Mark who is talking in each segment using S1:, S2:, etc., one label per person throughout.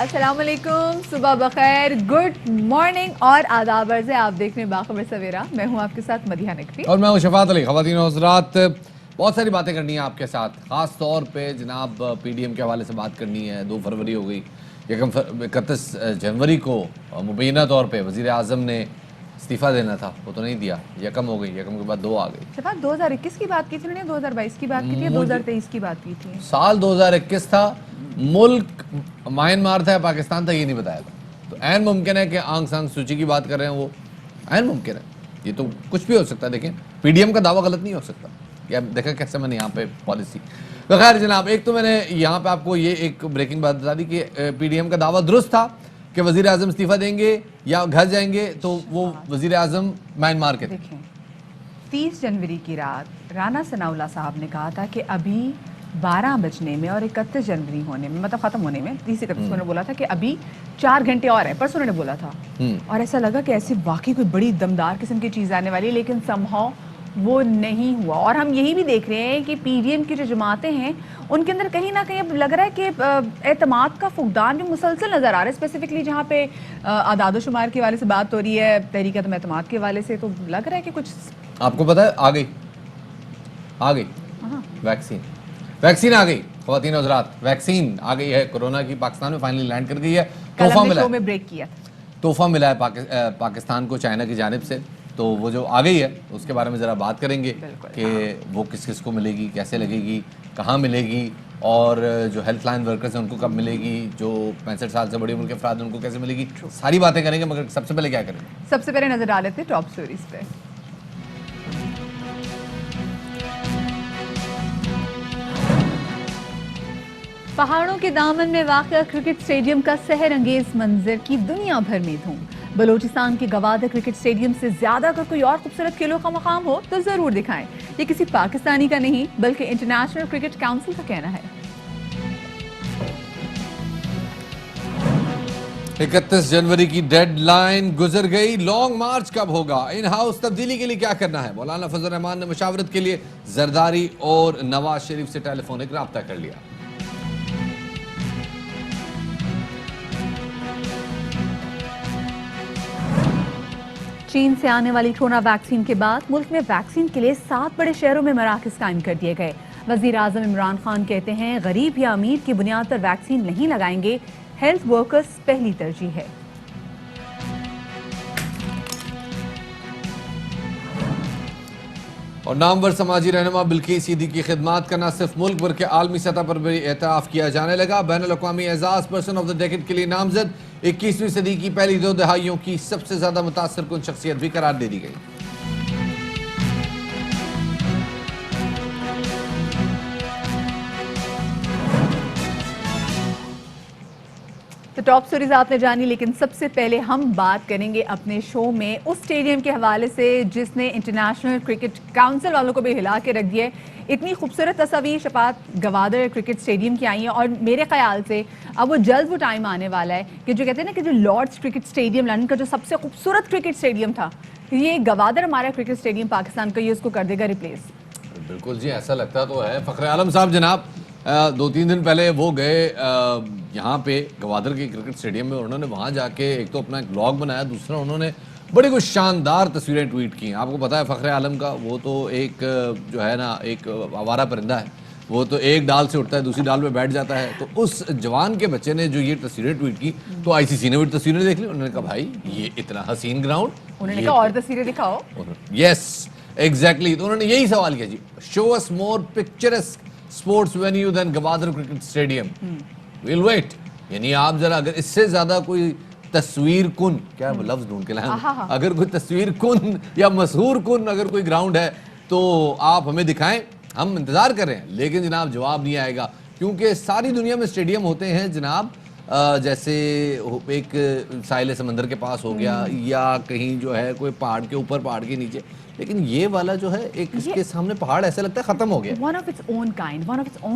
S1: السلام علیکم، صبح بخیر، گڈ مارننگ اور آداب عرض ہے. آپ دیکھ رہے ہیں باخبر سویرا. میں ہوں آپ کے ساتھ مدیحہ نقوی
S2: اور میں ہوں شفاعت علی. خواتین و حضرات، بہت ساری باتیں کرنی ہیں آپ کے ساتھ. خاص طور پہ جناب پی ڈی ایم کے حوالے سے بات کرنی ہے. 2 فروری ہو گئی. 31 جنوری کو مبینہ طور پہ وزیر اعظم نے استعفیٰ دینا تھا، وہ تو نہیں دیا. 1 ہو گئی، 1 کے بعد 2 آ گئی.
S1: شفاعت 2021 کی بات کی تھی، انہوں نے 2022 کی بات کی تھی یا 2023 کی بات کی تھی؟
S2: سال 2021 تھا. ملک میانمار تھا یا پاکستان تھا یہ نہیں بتایا تھا. تو عین ممکن ہے کہ آنگ سانگ سوچی کی بات کر رہے ہیں وہ. عین ممکن ہے، یہ تو کچھ بھی ہو سکتا ہے. دیکھیں پی ڈی ایم کا دعویٰ غلط نہیں ہو سکتا. یا دیکھا کیسے میں نے یہاں پہ پالیسی. تو خیر جناب، ایک تو میں نے یہاں پہ آپ کو یہ ایک بریکنگ بات بتا دی کہ پی ڈی ایم کا دعویٰ درست تھا کہ وزیر اعظم استعفیٰ دیں گے یا گھر جائیں گے. تو وہ وزیر اعظم میانمار کے تھے.
S1: دیکھیں 30 جنوری کی رات رانا ثناء اللہ صاحب نے کہا تھا کہ ابھی 12 بجنے میں اور 31 جنوری ہونے میں، مطلب ختم ہونے میں 30 31 انہوں نے بولا تھا کہ ابھی 4 گھنٹے اور ہیں. پرسوں انہوں نے بولا تھا اور ایسا لگا کہ ایسی واقعی کوئی بڑی دمدار قسم کی چیز آنے والی ہے، لیکن somehow وہ نہیں ہوا. اور ہم یہی بھی دیکھ رہے ہیں کہ پی ڈی ایم کی جو جماعتیں ہیں ان کے اندر کہیں نہ کہیں اب لگ رہا ہے کہ اعتماد کا فقدان جو مسلسل نظر آ رہا ہے. اسپیسیفکلی جہاں پہ اعداد و شمار کے حوالے سے بات ہو رہی ہے، تحریک عدم اعتماد کے حوالے سے، تو لگ رہا ہے کہ کچھ
S2: آپ کو پتہ ہے آ گئی ویکسین آ گئی. خواتین و حضرات، ویکسین آ گئی ہے کورونا کی. پاکستان میں فائنلی لینڈ کر گئی ہے. تحفہ ملا ہے پاکستان کو چائنا کی جانب سے. تو وہ جو آ گئی ہے اس کے بارے میں ذرا بات کریں گے کہ وہ کس کس کو ملے گی، کیسے لگے گی، کہاں ملے گی، اور جو ہیلتھ لائن ورکرز ہیں ان کو کب ملے گی، جو 65 سال سے بڑی عمر کے افراد ہیں ان کو کیسے ملے گی. ساری باتیں کریں گے، مگر سب سے پہلے کیا کریں گے؟
S1: سب سے پہلے نظر ڈال لیتے ہیں ٹاپ سٹوریز پہ. پہاڑوں کے دامن میں واقع کرکٹ اسٹیڈیم کا سحر انگیز منظر کی دنیا بھر میں دھوم. بلوچستان کے گوادر کرکٹ اسٹیڈیم سے زیادہ اگر کوئی اور خوبصورت کھیلوں کا مقام ہو تو ضرور دکھائیں. یہ کسی پاکستانی کا نہیں بلکہ انٹرنیشنل کرکٹ کونسل کا کہنا ہے.
S2: 31 جنوری کی ڈیڈ لائن گزر گئی. لانگ مارچ کب ہوگا؟ ان ہاؤس تبدیلی کے لیے کیا کرنا ہے؟ مولانا فضل الرحمان نے مشاورت کے لیے زرداری اور نواز شریف سے ٹیلی فونک رابطہ کر لیا.
S1: چین سے آنے والی کورونا ویکسین کے بعد ملک میں ویکسین کے لیے 7 بڑے شہروں میں مراکز قائم کر دیے گئے. وزیر اعظم عمران خان کہتے ہیں غریب یا امیر کی بنیاد پر ویکسین نہیں لگائیں گے، ہیلتھ ورکرز پہلی ترجیح ہے.
S2: اور نامور سماجی رہنما بلقیس سیدھی کی خدمات کا نہ صرف ملک بلکہ عالمی سطح پر بھی اعتراف کیا جانے لگا. بین الاقوامی اعزاز پرسن آف دا ڈیکیڈ کے لیے نامزد. 21ویں صدی کی پہلی 2 دہائیوں کی سب سے زیادہ متاثر کن شخصیت بھی قرار دے دی گئی.
S1: تو ٹاپ سٹوریز آپ نے جانی، لیکن سب سے پہلے ہم بات کریں گے اپنے شو میں اس اسٹیڈیم کے حوالے سے جس نے انٹرنیشنل کرکٹ کونسل والوں کو بھی ہلا کے رکھ دیا ہے. اتنی خوبصورت تصاویر شفاعت گوادر کرکٹ اسٹیڈیم کی آئی ہیں اور میرے خیال سے اب وہ جلد وہ ٹائم آنے والا ہے کہ جو کہتے ہیں نا کہ جو لارڈس کرکٹ اسٹیڈیم لندن کا جو سب سے خوبصورت کرکٹ اسٹیڈیم تھا، یہ گوادر ہمارا کرکٹ اسٹیڈیم پاکستان کا، یہ اس کو کر دے گا ریپلیس.
S2: بالکل جی، ایسا لگتا تو ہے. فخر عالم صاحب جناب 2-3 دن پہلے وہ گئے یہاں پہ گوادر کے کرکٹ اسٹیڈیم میں. انہوں نے وہاں جا کے ایک تو اپنا ایک بلاگ بنایا، دوسرا انہوں نے بڑی کچھ شاندار تصویریں ٹویٹ کی. آپ کو پتہ ہے فخر عالم کا وہ تو ایک جو ہے نا ایک آوارہ پرندہ ہے. وہ تو ایک ڈال سے اٹھتا ہے دوسری ڈال پہ بیٹھ جاتا ہے. تو اس جوان کے بچے نے جو یہ تصویریں ٹویٹ کی تو آئی سی سی نے بھی تصویریں دیکھ لی. انہوں نے کہا بھائی یہ اتنا حسین گراؤنڈ،
S1: انہوں نے کہا اور تصویریں دکھاؤ.
S2: Yes exactly. تو انہوں نے یہی سوال کیا جی، show us more picturesque sports venue then Gwadar cricket stadium. Well wait. یعنی آپ ذرا اگر اس سے زیادہ کوئی تصویر کن، کیا لفظ ڈھونڈ کے لائیں، اگر کوئی تصویر کن یا مسحور کن اگر کوئی گراؤنڈ ہے تو آپ ہمیں دکھائیں، ہم انتظار کر رہے ہیں. لیکن جناب جواب نہیں آئے گا، کیونکہ ساری دنیا میں اسٹیڈیم ہوتے ہیں جناب جیسے ایک ساحل سمندر کے پاس ہو گیا یا کہیں جو ہے کوئی پہاڑ کے اوپر پہاڑ کے نیچے. لیکن یہ والا جو ہے ایک اس کے سامنے پہاڑ ایسا لگتا ہے ختم ہو گیا.
S1: One of its own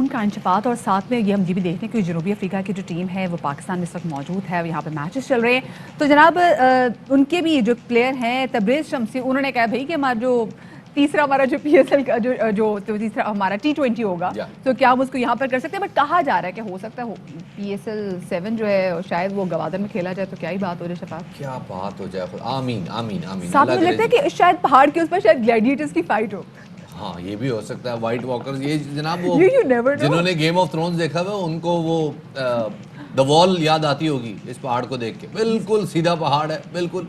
S1: kind شفاعت. اور ساتھ میں یہ ہم یہ بھی دیکھتے ہیں کہ جنوبی افریقہ کی جو ٹیم ہے وہ پاکستان میں اس وقت موجود ہے، یہاں پہ میچز چل رہے ہیں. تو جناب ان کے بھی جو پلیئر ہیں تبریز شمسی، انہوں نے کہا بھائی کہ ہمارا جو تیسرا ہمارا جو PSL کا جو تیسرا ہمارا T20 ہوگا تو کیا ہم اس کو یہاں پر کر سکتے ہیں؟ بٹ کہا جا رہا ہے کہ ہو سکتا ہے PSL 7 جو ہے شاید وہ گوادر میں کھیلا جائے، تو کیا ہی بات ہو جائے شفاف،
S2: کیا بات ہو جائے. آمین آمین آمین.
S1: صاحب مجھے لگتا ہے کہ شاید پہاڑ کے اس پر شاید گلیڈیٹرز کی فائٹ ہو.
S2: ہاں یہ بھی ہو سکتا ہے. وائٹ واکرز، یہ جناب وہ
S1: You never know.
S2: جنہوں نے گیم آف تھرونز دیکھا ہوا ان کو وہ دا وال یاد آتی ہوگی اس پہاڑ کو دیکھ کے. بالکل سیدھا پہاڑ ہے، بالکل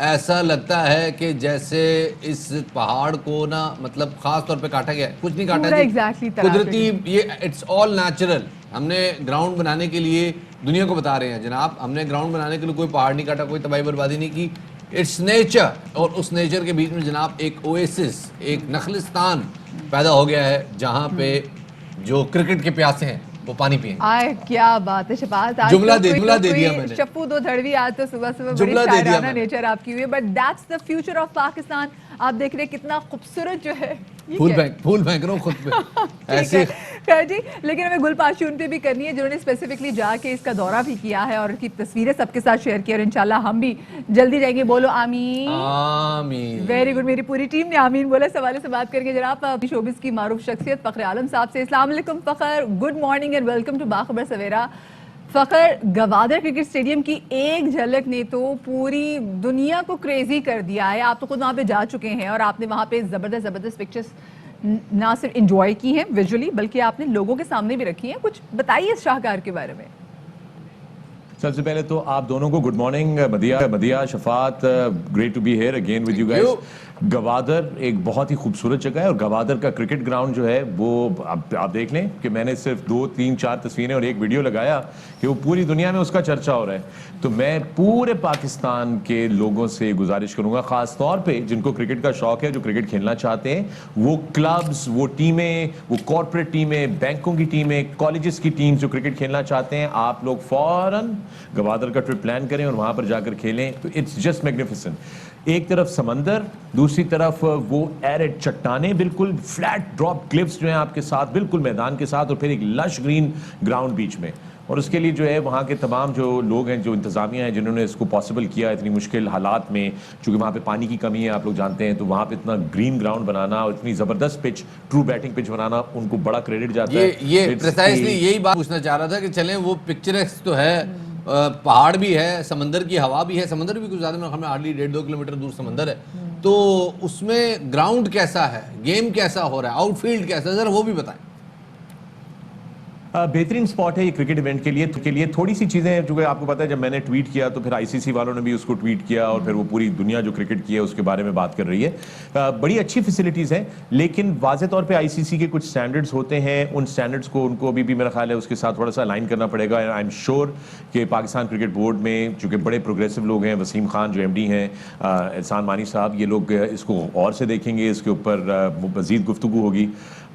S2: ایسا لگتا ہے کہ جیسے اس پہاڑ کو نا مطلب خاص طور پہ کاٹا گیا ہے. کچھ نہیں کاٹا جی، قدرتی یہ اٹس آل نیچرل. ہم نے گراؤنڈ بنانے کے لیے دنیا کو بتا رہے ہیں جناب، ہم نے گراؤنڈ بنانے کے لیے کوئی پہاڑ نہیں کاٹا، کوئی تباہی بربادی نہیں کی. Its nature. اور اس نیچر کے بیچ میں جناب ایک اویسس، ایک نخلستان پیدا ہو گیا ہے جہاں پہ جو کرکٹ کے پیاسے ہیں وہ پانی پیئیں.
S1: آئے کیا بات ہے شفاعت،
S2: جملہ دے دیا میں نے.
S1: شپو دو دھڑوی آج تو صبح بڑی شاعرانہ نیچر آپ کی ہوئی ہے. But that's the future of Pakistan. آپ دیکھ رہے کتنا خوبصورت جو ہے
S2: پھول پھینک رہا ہوں خود پہ ایسے.
S1: خیر جی، لیکن ہمیں گل پاشی ان پہ بھی کرنی ہے جنہوں نے اسپیسیفکلی جا کے اس کا دورہ بھی کیا ہے اور ان کی تصویریں سب کے ساتھ شیئر کی، اور انشاءاللہ ہم بھی جلدی جائیں گے. بولو آمین.
S2: آمین.
S1: ویری گڈ، میری پوری ٹیم نے آمین بولا. اس حوالے سے بات کریں گے جناب شوبز کی معروف شخصیت فخر عالم صاحب سے. السلام علیکم Fakhr, good morning and welcome to Bakhabar Savera. فخر، گوادر کرکٹ اسٹیڈیم کی ایک جھلک نے تو پوری دنیا کو کریزی کر دیا ہے. آپ تو خود وہاں پہ جا چکے ہیں اور آپ نے وہاں پہ زبردست پکچرز نہ صرف انجوائے کی ہیں ویژولی، بلکہ آپ نے لوگوں کے سامنے بھی رکھی ہیں. کچھ بتائیے اس شاہکار کے بارے میں.
S3: سب سے پہلے تو آپ دونوں کو good morning. Madiha, Shafaat, great to be here again with you guys. Gwadar ایک بہت ہی خوبصورت جگہ ہے اور گوادر کا کرکٹ گراؤنڈ جو ہے وہ آپ دیکھ لیں کہ میں نے صرف 2 3 4 تصویریں اور ایک ویڈیو لگایا کہ وہ پوری دنیا میں اس کا چرچا ہو رہا ہے. تو میں پورے پاکستان کے لوگوں سے گزارش کروں گا، خاص طور پہ جن کو کرکٹ کا شوق ہے، جو کرکٹ کھیلنا چاہتے ہیں، وہ کلبز، وہ ٹیمیں، وہ کارپوریٹ ٹیمیں، بینکوں کی ٹیمیں، کالجز کی ٹیمز جو کرکٹ کھیلنا چاہتے ہیں، آپ لوگ فوراً گوادر کا ٹرپ پلان کریں اور وہاں پر جا کر کھیلیں. تو اٹس جسٹ میگنیفیسنٹ. ایک طرف سمندر، دوسری طرف وہ ایرڈ چٹانیں، بالکل فلیٹ ڈراپ کلفز جو ہیں آپ کے ساتھ بالکل میدان کے ساتھ، اور پھر ایک لش گرین گراؤنڈ بیچ میں. اور اس کے لیے جو ہے وہاں کے تمام جو لوگ ہیں، جو انتظامیہ ہیں، جنہوں نے اس کو پاسبل کیا اتنی مشکل حالات میں، چونکہ وہاں پہ پانی کی کمی ہے آپ لوگ جانتے ہیں، تو وہاں پہ اتنا گرین گراؤنڈ بنانا اور اتنی زبردست پچ، ٹرو بیٹنگ پچ بنانا، ان کو بڑا کریڈٹ جاتا ہے.
S2: یہ پریسائزلی یہی بات پوچھنا چاہ رہا تھا کہ چلیں وہ پکچرس تو ہے، پہاڑ بھی ہے، سمندر کی ہوا بھی ہے. سمندر بھی کچھ زیادہ میں ہمیں ہارڈلی 1.5-2 کلومیٹر دور سمندر ہے. تو اس میں گراؤنڈ کیسا ہے، گیم کیسا ہو رہا ہے، آؤٹ فیلڈ کیسا ہے، ذرا وہ بھی بتائیں.
S3: بہترین سپاٹ ہے یہ کرکٹ ایونٹ کے لیے. تھوڑی سی چیزیں ہیں، چونکہ آپ کو پتا ہے جب میں نے ٹویٹ کیا تو پھر ICC والوں نے بھی اس کو ٹویٹ کیا اور پھر وہ پوری دنیا جو کرکٹ کی ہے اس کے بارے میں بات کر رہی ہے. بڑی اچھی فیسلٹیز ہیں، لیکن واضح طور پہ ICC کے کچھ سٹینڈرڈز ہوتے ہیں. ان سٹینڈرڈز کو ان کو ابھی بھی میرا خیال ہے اس کے ساتھ تھوڑا سا الائن کرنا پڑے گا. آئی ایم شیور کہ پاکستان کرکٹ بورڈ میں چونکہ بڑے پروگریسو لوگ ہیں، وسیم خان جو MD ہیں، احسان مانی صاحب، یہ لوگ اس کو غور سے دیکھیں گے، اس کے اوپر مزید گفتگو ہوگی.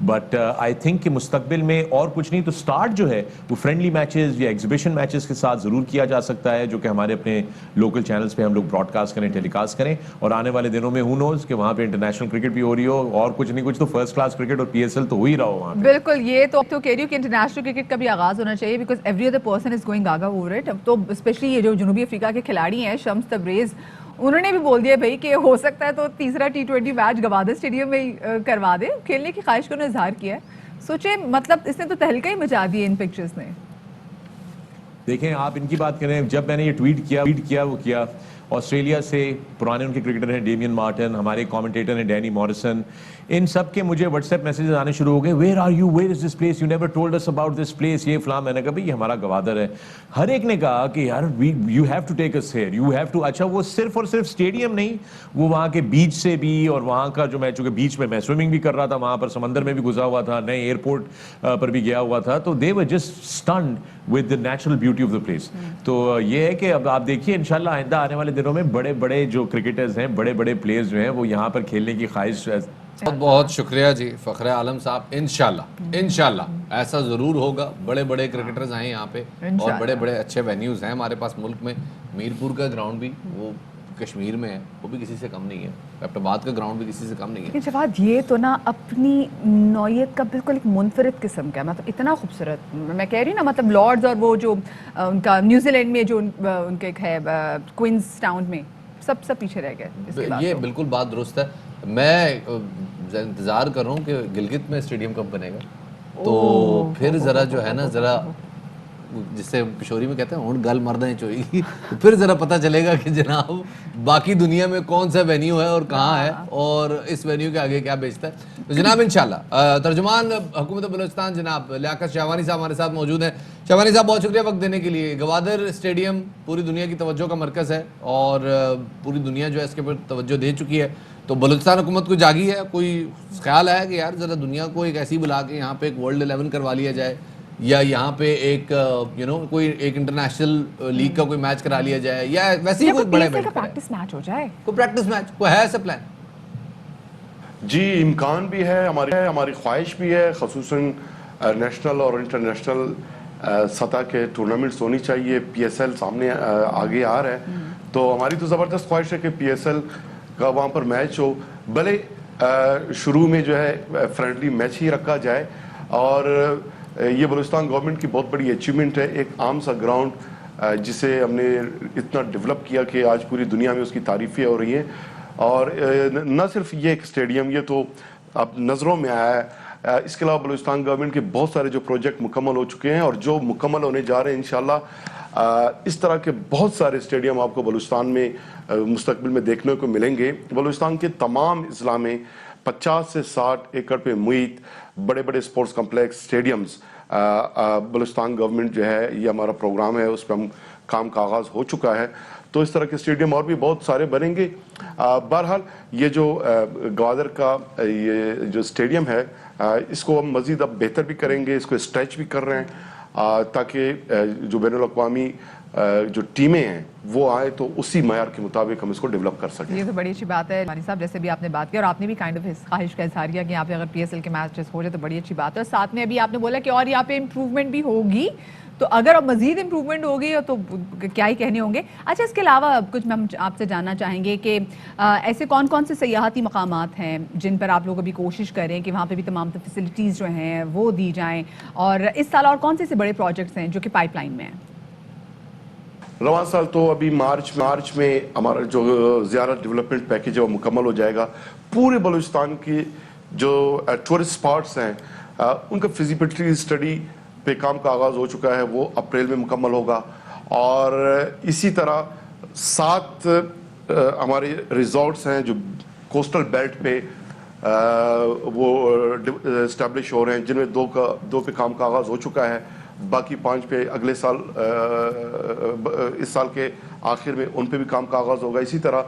S3: بٹ آئی تھنک کہ مستقبل میں اور کچھ نہیں تو سٹارٹ جو ہے وہ فرینڈلی میچز یا ایگزیبیشن میچز کے ساتھ ضرور کیا جا سکتا ہے، جو کہ ہمارے اپنے لوکل چینلز پہ ہم لوگ براڈ کاسٹ کریں، ٹیلی کاسٹ کریں. اور آنے والے دنوں میں ہو نوز کہ وہاں پہ انٹرنیشنل کرکٹ بھی ہو رہی ہو، اور کچھ نہیں کچھ تو فرسٹ کلاس کرکٹ اور PSL تو ہو ہی رہا ہو وہاں پہ.
S1: بالکل، یہ تو کہہ رہی ہوں کہ انٹرنیشنل کرکٹ کا بھی آغاز ہونا چاہیے، because every other person is going گاگا over it. تو اسپیشلی یہ جو جنوبی افریقہ کے کھلاڑی ہیں شمس تبریز، انہوں نے بھی بول دیا بھائی کہ ہو سکتا ہے تو تیسرا T20 میچ گوادر اسٹیڈیم میں کروا دے. کھیلنے کی خواہش کو انہوں نے اظہار کیا ہے. سوچیں مطلب اس نے تو تہلکہ ہی مچا دی ان پکچرز نے.
S3: دیکھیں آپ ان کی بات کریں، جب میں نے یہ ٹویٹ کیا وہ کیا آسٹریلیا سے پرانے ان کے کرکٹر ہیں ڈیمین مارٹن، ہمارے کامنٹیٹر ہیں ڈینی موریسن، ان سب کے مجھے واٹس ایپ میسیجز آنے شروع ہو گئے، where are you, where is this place, you never told us about this place, یہ فلاں. میں نے کہا بھائی یہ ہمارا گوادر ہے. ہر ایک نے کہا کہ یار you have to take us here, you have to. اچھا وہ صرف اور صرف اسٹیڈیم نہیں، وہ وہاں کے بیچ سے بھی، اور وہاں کا جو میں چونکہ بیچ میں سوئمنگ بھی کر رہا تھا، وہاں پر سمندر میں بھی گزرا ہوا تھا، نئے ایئرپورٹ پر بھی گیا ہوا تھا، تو they were just stunned with the natural beauty of the place. تو یہ ہے کہ اب آپ دیکھیے انشاءاللہ آئندہ آنے والے دنوں میں بڑے بڑے جو کرکٹرز ہیں، بڑے بڑے پلیئرز جو ہیں وہ یہاں پر کھیلنے کی خواہش.
S2: بہت بہت شکریہ جی فخر عالم صاحب. انشاءاللہ ایسا ضرور ہوگا. بڑے بڑے کرکٹرز آئیں یہاں پہ اور بڑے بڑے اچھے وینیوز ہیں ہمارے پاس ملک میں. میرپور کا گراؤنڈ بھی وہ کشمیر میں ہے، وہ بھی کسی سے کم نہیں ہے. ایبٹ آباد کا گراؤنڈ بھی کسی سے کم نہیں ہے.
S1: لیکن شفاعت یہ تو نا اپنی نوعیت کا بالکل ایک منفرد قسم کا، مطلب اتنا خوبصورت. میں کہہ رہی ہوں نا، مطلب لارڈز اور وہ جو ان کا نیوزی لینڈ میں جو ان کے ہے کوئنز ٹاؤن میں، سب پیچھے رہ گئے.
S2: یہ بالکل بات درست ہے. میں انتظار کر رہا ہوں کہ گلگت میں اسٹیڈیم کب بنے گا, تو پھر ذرا جو ہے نا ذرا جس سے پشوری میں کہتے ہیں اونٹ گل مردیں چوئی گی, تو پھر ذرا پتہ چلے گا کہ جناب باقی دنیا میں کون سا وینیو ہے اور کہاں ہے اور اس وینیو کے آگے کیا بیچتا ہے. تو جناب انشاءاللہ ترجمان حکومت بلوچستان جناب لیاقت شاہوانی صاحب ہمارے ساتھ موجود ہیں. شاہوانی صاحب بہت شکریہ وقت دینے کے لیے. گوادر اسٹیڈیم پوری دنیا کی توجہ کا مرکز ہے اور پوری دنیا جو ہے اس کے اوپر توجہ دے چکی ہے, تو بلوچستان حکومت کو جاگی ہے, کوئی خیال ہے کہ یار ذرا دنیا کو ایک ایسی بلا کے یہاں پہ ایک ورلڈ 11 کروا لیا جائے, یا یہاں پہ ایک کوئی ایک انٹرنیشنل لیگ کا کوئی میچ کرا لیا جائے, یا ویسے ہی کوئی بڑے ایونٹ کا
S1: پریکٹس میچ ہو جائے,
S2: کوئی پریکٹس میچ کوئی ہے ایسا پلان؟
S4: جی امکان بھی ہے, ہماری خواہش بھی ہے, خصوصاً نیشنل اور انٹرنیشنل سطح کے ٹورنامنٹس ہونی چاہیے. پی ایس ایل سامنے آگے آ رہا ہے, تو ہماری تو زبردست خواہش ہے کہ پی ایس ایل کا وہاں پر میچ ہو, بھلے شروع میں جو ہے فرینڈلی میچ ہی رکھا جائے. اور یہ بلوچستان گورنمنٹ کی بہت بڑی اچیومنٹ ہے, ایک عام سا گراؤنڈ جسے ہم نے اتنا ڈیولپ کیا کہ آج پوری دنیا میں اس کی تعریفیں ہو رہی ہیں. اور نہ صرف یہ ایک اسٹیڈیم, یہ تو اب نظروں میں آیا ہے, اس کے علاوہ بلوچستان گورنمنٹ کے بہت سارے جو پروجیکٹ مکمل ہو چکے ہیں اور جو مکمل ہونے جا رہے ہیں انشاءاللہ. اس طرح کے بہت سارے اسٹیڈیم آپ کو بلوچستان میں مستقبل میں دیکھنے کو ملیں گے. بلوچستان کے تمام اضلاع میں 50 سے 60 ایکڑ پہ محیط بڑے بڑے sports complex stadiums Balochistan government جو ہے, یہ ہمارا پروگرام ہے, اس پہ ہم کام کا آغاز ہو چکا ہے. تو اس طرح کے اسٹیڈیم اور بھی بہت سارے بنیں گے. بہرحال یہ جو گوادر کا یہ جو اسٹیڈیم ہے, اس کو ہم مزید اب بہتر بھی کریں گے, اس کو اسٹریچ بھی کر رہے ہیں تاکہ جو بین الاقوامی جو ٹیمیں ہیں وہ آئے تو اسی معیار کے مطابق ہم اس کو ڈیولپ کر سکیں.
S1: یہ تو بڑی اچھی بات ہے مانی صاحب, جیسے بھی آپ نے بات کی اور آپ نے بھی کائنڈ آف خواہش کا اظہار کیا کہ یہاں پہ اگر پی ایس ایل کے میچز ہو جائے تو بڑی اچھی بات ہے. اور ساتھ میں ابھی آپ نے بولا کہ اور یہاں پہ امپروومنٹ بھی ہوگی, تو اگر اب مزید امپروومنٹ ہوگی تو کیا ہی کہنے ہوں گے. اچھا, اس کے علاوہ کچھ ہم آپ سے جاننا چاہیں گے کہ ایسے کون کون سے سیاحتی مقامات ہیں جن پر آپ لوگ ابھی کوشش کریں کہ وہاں پہ بھی تمام فیسلٹیز جو ہیں وہ دی جائیں, اور اس سال اور کون سے بڑے پروجیکٹس ہیں جو کہ پائپ لائن میں ہیں؟
S4: رواں سال تو ابھی مارچ میں ہمارا جو زیارت ڈیولپمنٹ پیکیج ہے وہ مکمل ہو جائے گا. پورے بلوچستان کی جو ٹورسٹ اسپاٹس ہیں ان کا فیزیبلٹی اسٹڈی پہ کام کا آغاز ہو چکا ہے, وہ اپریل میں مکمل ہوگا. اور اسی طرح 7 ہمارے ریزورٹس ہیں جو کوسٹل بیلٹ پہ وہ اسٹیبلش ہو رہے ہیں, جن میں 2 پہ کام کا آغاز ہو چکا ہے, باقی 5 پہ اگلے سال اس سال کے آخر میں ان پہ بھی کام کا آغاز ہوگا. اسی طرح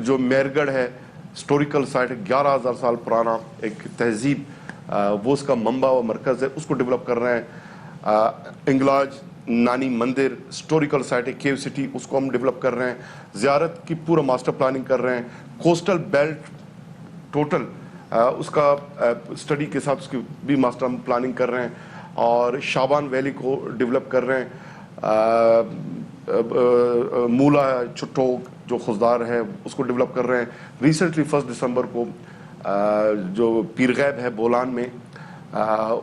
S4: جو مہرگڑھ ہے ہسٹوریکل سائٹ, 11,000 سال پرانا ایک تہذیب, وہ اس کا منبع و مرکز ہے, اس کو ڈیولپ کر رہے ہیں. انگلاج نانی مندر ہسٹوریکل سائٹ ہے, کیو سٹی, اس کو ہم ڈیولپ کر رہے ہیں. زیارت کی پورا ماسٹر پلاننگ کر رہے ہیں. کوسٹل بیلٹ ٹوٹل اس کا اسٹڈی کے ساتھ اس کی بھی ماسٹر پلاننگ کر رہے ہیں. اور شابان ویلی کو ڈیولپ کر رہے ہیں. مولا چٹوک جو خزدار ہے اس کو ڈیولپ کر رہے ہیں. ریسنٹلی 1 دسمبر کو جو پیر غیب ہے بولان میں,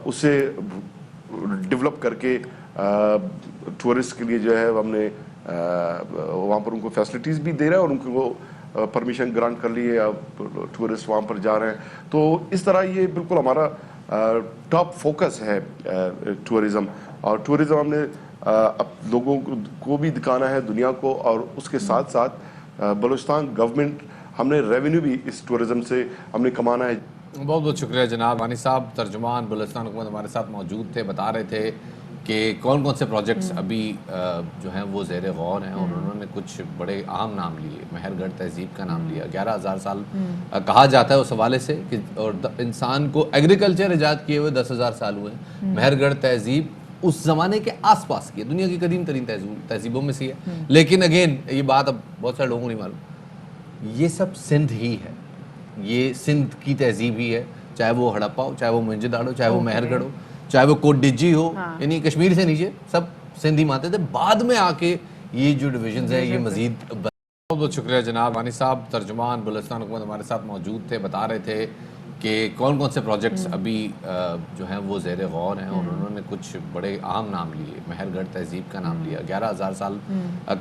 S4: اسے ڈیولپ کر کے ٹورسٹ کے لیے جو ہے ہم نے وہاں پر ان کو فیسلٹیز بھی دے رہے ہیں اور ان کو پرمیشن گرانٹ کر لی ہے, ٹورسٹ وہاں پر جا رہے ہیں. تو اس طرح یہ بالکل ہمارا ٹاپ فوکس ہے ٹورزم. اور ٹورزم ہم نے لوگوں کو بھی دکھانا ہے دنیا کو, اور اس کے ساتھ ساتھ بلوچستان گورنمنٹ ہم نے ریونیو بھی اس ٹورزم سے ہم نے کمانا ہے.
S2: بہت بہت شکریہ جناب. وانی صاحب ترجمان بلوچستان حکومت ہمارے ساتھ موجود تھے, بتا رہے تھے کہ کون کون سے پروجیکٹس ابھی جو ہیں وہ زیر غور ہیں, اور انہوں نے کچھ بڑے اہم نام لیے. مہرگڑھ تہذیب کا نام لیا, 11,000 سال کہا جاتا ہے اس حوالے سے کہ, اور انسان کو ایگریکلچر ایجاد کیے ہوئے 10,000 سال ہوئے. مہرگڑھ تہذیب اس زمانے کے آس پاس کی دنیا کی قدیم ترین تہذیبوں میں سے ہے. لیکن اگین یہ بات اب بہت سارے لوگوں کو نہیں معلوم, یہ سب سندھ ہی ہے, یہ سندھ کی تہذیب ہی ہے, چاہے وہ ہڑپا ہو, چاہے وہ موہنجو داڑو, چاہے وہ مہرگڑھ ہو, چاہے وہ کوٹ ڈجی ہو, یعنی کشمیر سے نیچے سب سندھی مانتے تھے. بعد میں آ کے یہ جو ڈویژنز ہیں یہ مزید. بہت بہت شکریہ جناب. وانی صاحب ترجمان بلوچستان حکومت ہمارے ساتھ موجود تھے, بتا رہے تھے کہ کون کون سے پروجیکٹس ابھی جو ہیں وہ زیر غور ہیں، اور انہوں نے کچھ بڑے اہم نام لیے. مہر گڑھ تہذیب کا نام لیا، 11,000 سال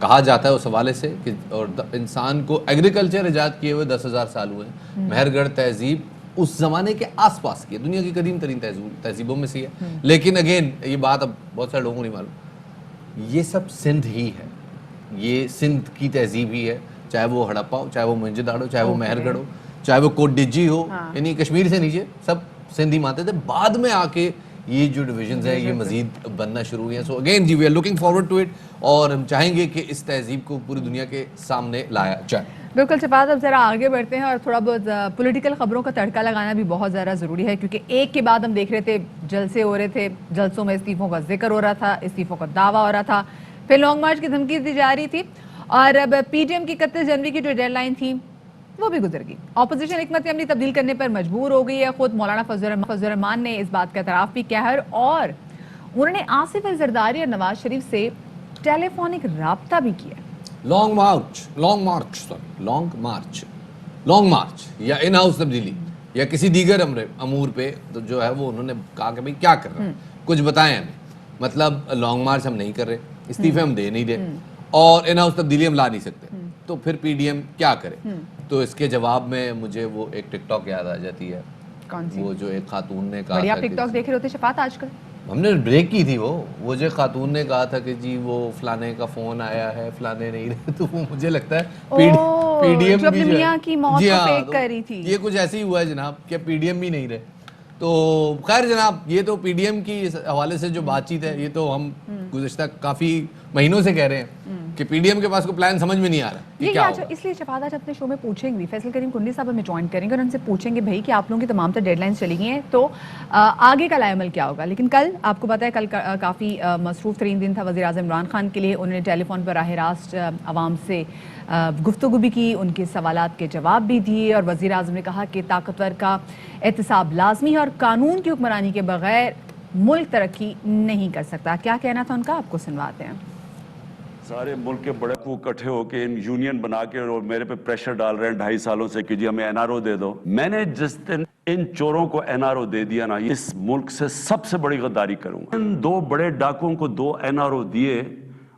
S2: کہا جاتا ہے اس حوالے سے کہ، اور انسان کو ایگریکلچر ایجاد کیے ہوئے 10,000 سال ہوئے ہیں. مہر گڑھ تہذیب اس زمانے کے آس پاس کی ہے، دنیا کی قدیم ترین تہذیبوں میں سے ہے. لیکن اگین یہ بات اب بہت سارے لوگوں کو نہیں معلوم، یہ سب سندھ ہی ہے، یہ سندھ کی تہذیب ہی ہے، چاہے وہ ہڑپا ہو، چاہے وہ موہنجو داڑو، چاہے وہ مہر گڑھ ہو، چاہے وہ کوٹ ڈجی ہو. یعنی کشمیر سے نیچے سب سندھی مانتے تھے. بعد میں آ کے یہ جو ڈویژنز ہیں یہ مزید بننا شروع ہوئی ہیں. سو اگین جی we are looking forward to it, اور ہم چاہیں گے کہ اس تہذیب کو پوری دنیا کے سامنے لایا جائے.
S1: بالکل شفاعت، اب ذرا آگے بڑھتے ہیں اور تھوڑا بہت پولیٹیکل خبروں کا تڑکا لگانا بھی بہت زیادہ ضروری ہے، کیونکہ ایک کے بعد ہم دیکھ رہے تھے جلسے ہو رہے تھے، جلسوں میں استعفوں کا ذکر ہو رہا تھا، استعفوں کا دعویٰ ہو رہا تھا، پھر لانگ مارچ کی دھمکی دی جا رہی تھی، اور اب پی ڈی ایم کی 31 جنوری کی جو ڈیڈ لائن تھی وہ بھی گزر گئی. اپوزیشن حکمت عملی تبدیل کرنے پر مجبور ہو گئی ہے. خود مولانا فضل الرحمان نے اس بات کا اعتراف بھی کیا ہے، اور انہوں نے آصف الزرداری اور نواز شریف سے ٹیلی فونک رابطہ بھی کیا.
S2: لانگ مارچ یا ان ہاؤس تبدیلی یا کسی دیگر امور پہ تو جو ہے وہ انہوں نے کہا کہ بھئی کیا کر رہے ہیں، کچھ بتائیں ہمیں. مطلب لانگ مارچ ہم نہیں کر رہے، استعفے ہم دے نہیں رہے، اور ان ہاؤس تبدیلی ہم لا نہیں سکتے، تو پھر پی ڈی ایم کیا کرے. تو اس کے جواب میں مجھے وہ ایک ٹک ٹاک یاد آ جاتی ہے.
S1: کون سی؟
S2: وہ جو ایک خاتون نے کہا
S1: بڑی
S2: تھا
S1: آپ ٹک ٹاک دیکھ رہے ہوتے شفاعت آج کل؟
S2: ہم نے بریک کی تھی، وہ جو خاتون نے کہا تھا کہ جی وہ فلانے کا فون آیا ہے، فلانے نہیں رہے. تو وہ مجھے لگتا ہے پی ڈی ایم
S1: جو اپنے میاں کی موت کو فیک کر رہی تھی.
S2: یہ کچھ ایسے ہی ہوا ہے جناب کہ پی ڈی ایم بھی نہیں رہے. تو خیر جناب، یہ تو پی ڈی ایم کی حوالے سے جو بات چیت ہے یہ تو ہم گزشتہ کافی مہینوں سے کہہ رہے ہیں کہ پی ڈی ایم کے پاس کوئی پلان سمجھ میں نہیں آ رہا کہ کیا ہوگا.
S1: اس لیے شفاعت آج اپنے شو میں پوچھیں گے، فیصل کریم کنڈی صاحب ہمیں جوائن کریں گے اور ان سے پوچھیں گے بھائی کہ آپ لوگوں کی تمام تر ڈیڈ لائنز چلی گئی ہیں تو آگے کا لائے عمل کیا ہوگا. لیکن کل آپ کو پتہ ہے کل کافی مصروف ترین دن تھا وزیر اعظم عمران خان کے لیے. انہوں نے ٹیلی فون پر براہ راست عوام سے گفتگو بھی کی، ان کے سوالات کے جواب بھی دیے، اور وزیر اعظم نے کہا کہ طاقتور کا احتساب لازمی ہے اور قانون کی حکمرانی کے بغیر ملک ترقی نہیں کر سکتا. کیا کہنا تھا ان کا، آپ کو سنواتے ہیں.
S5: سارے ملک کے بڑے کو اکٹھے ہو کے یونین بنا کے اور میرے پہ پریشر ڈال رہے ہیں 2.5 سالوں سے کہ جی ہمیں این آر او دے دو. میں نے جس دن ان چوروں کو این آر او دے دیا نا، اس ملک سے سب سے بڑی غداری کروں گا. ان 2 بڑے ڈاکوؤں کو 2 این آر او دیے،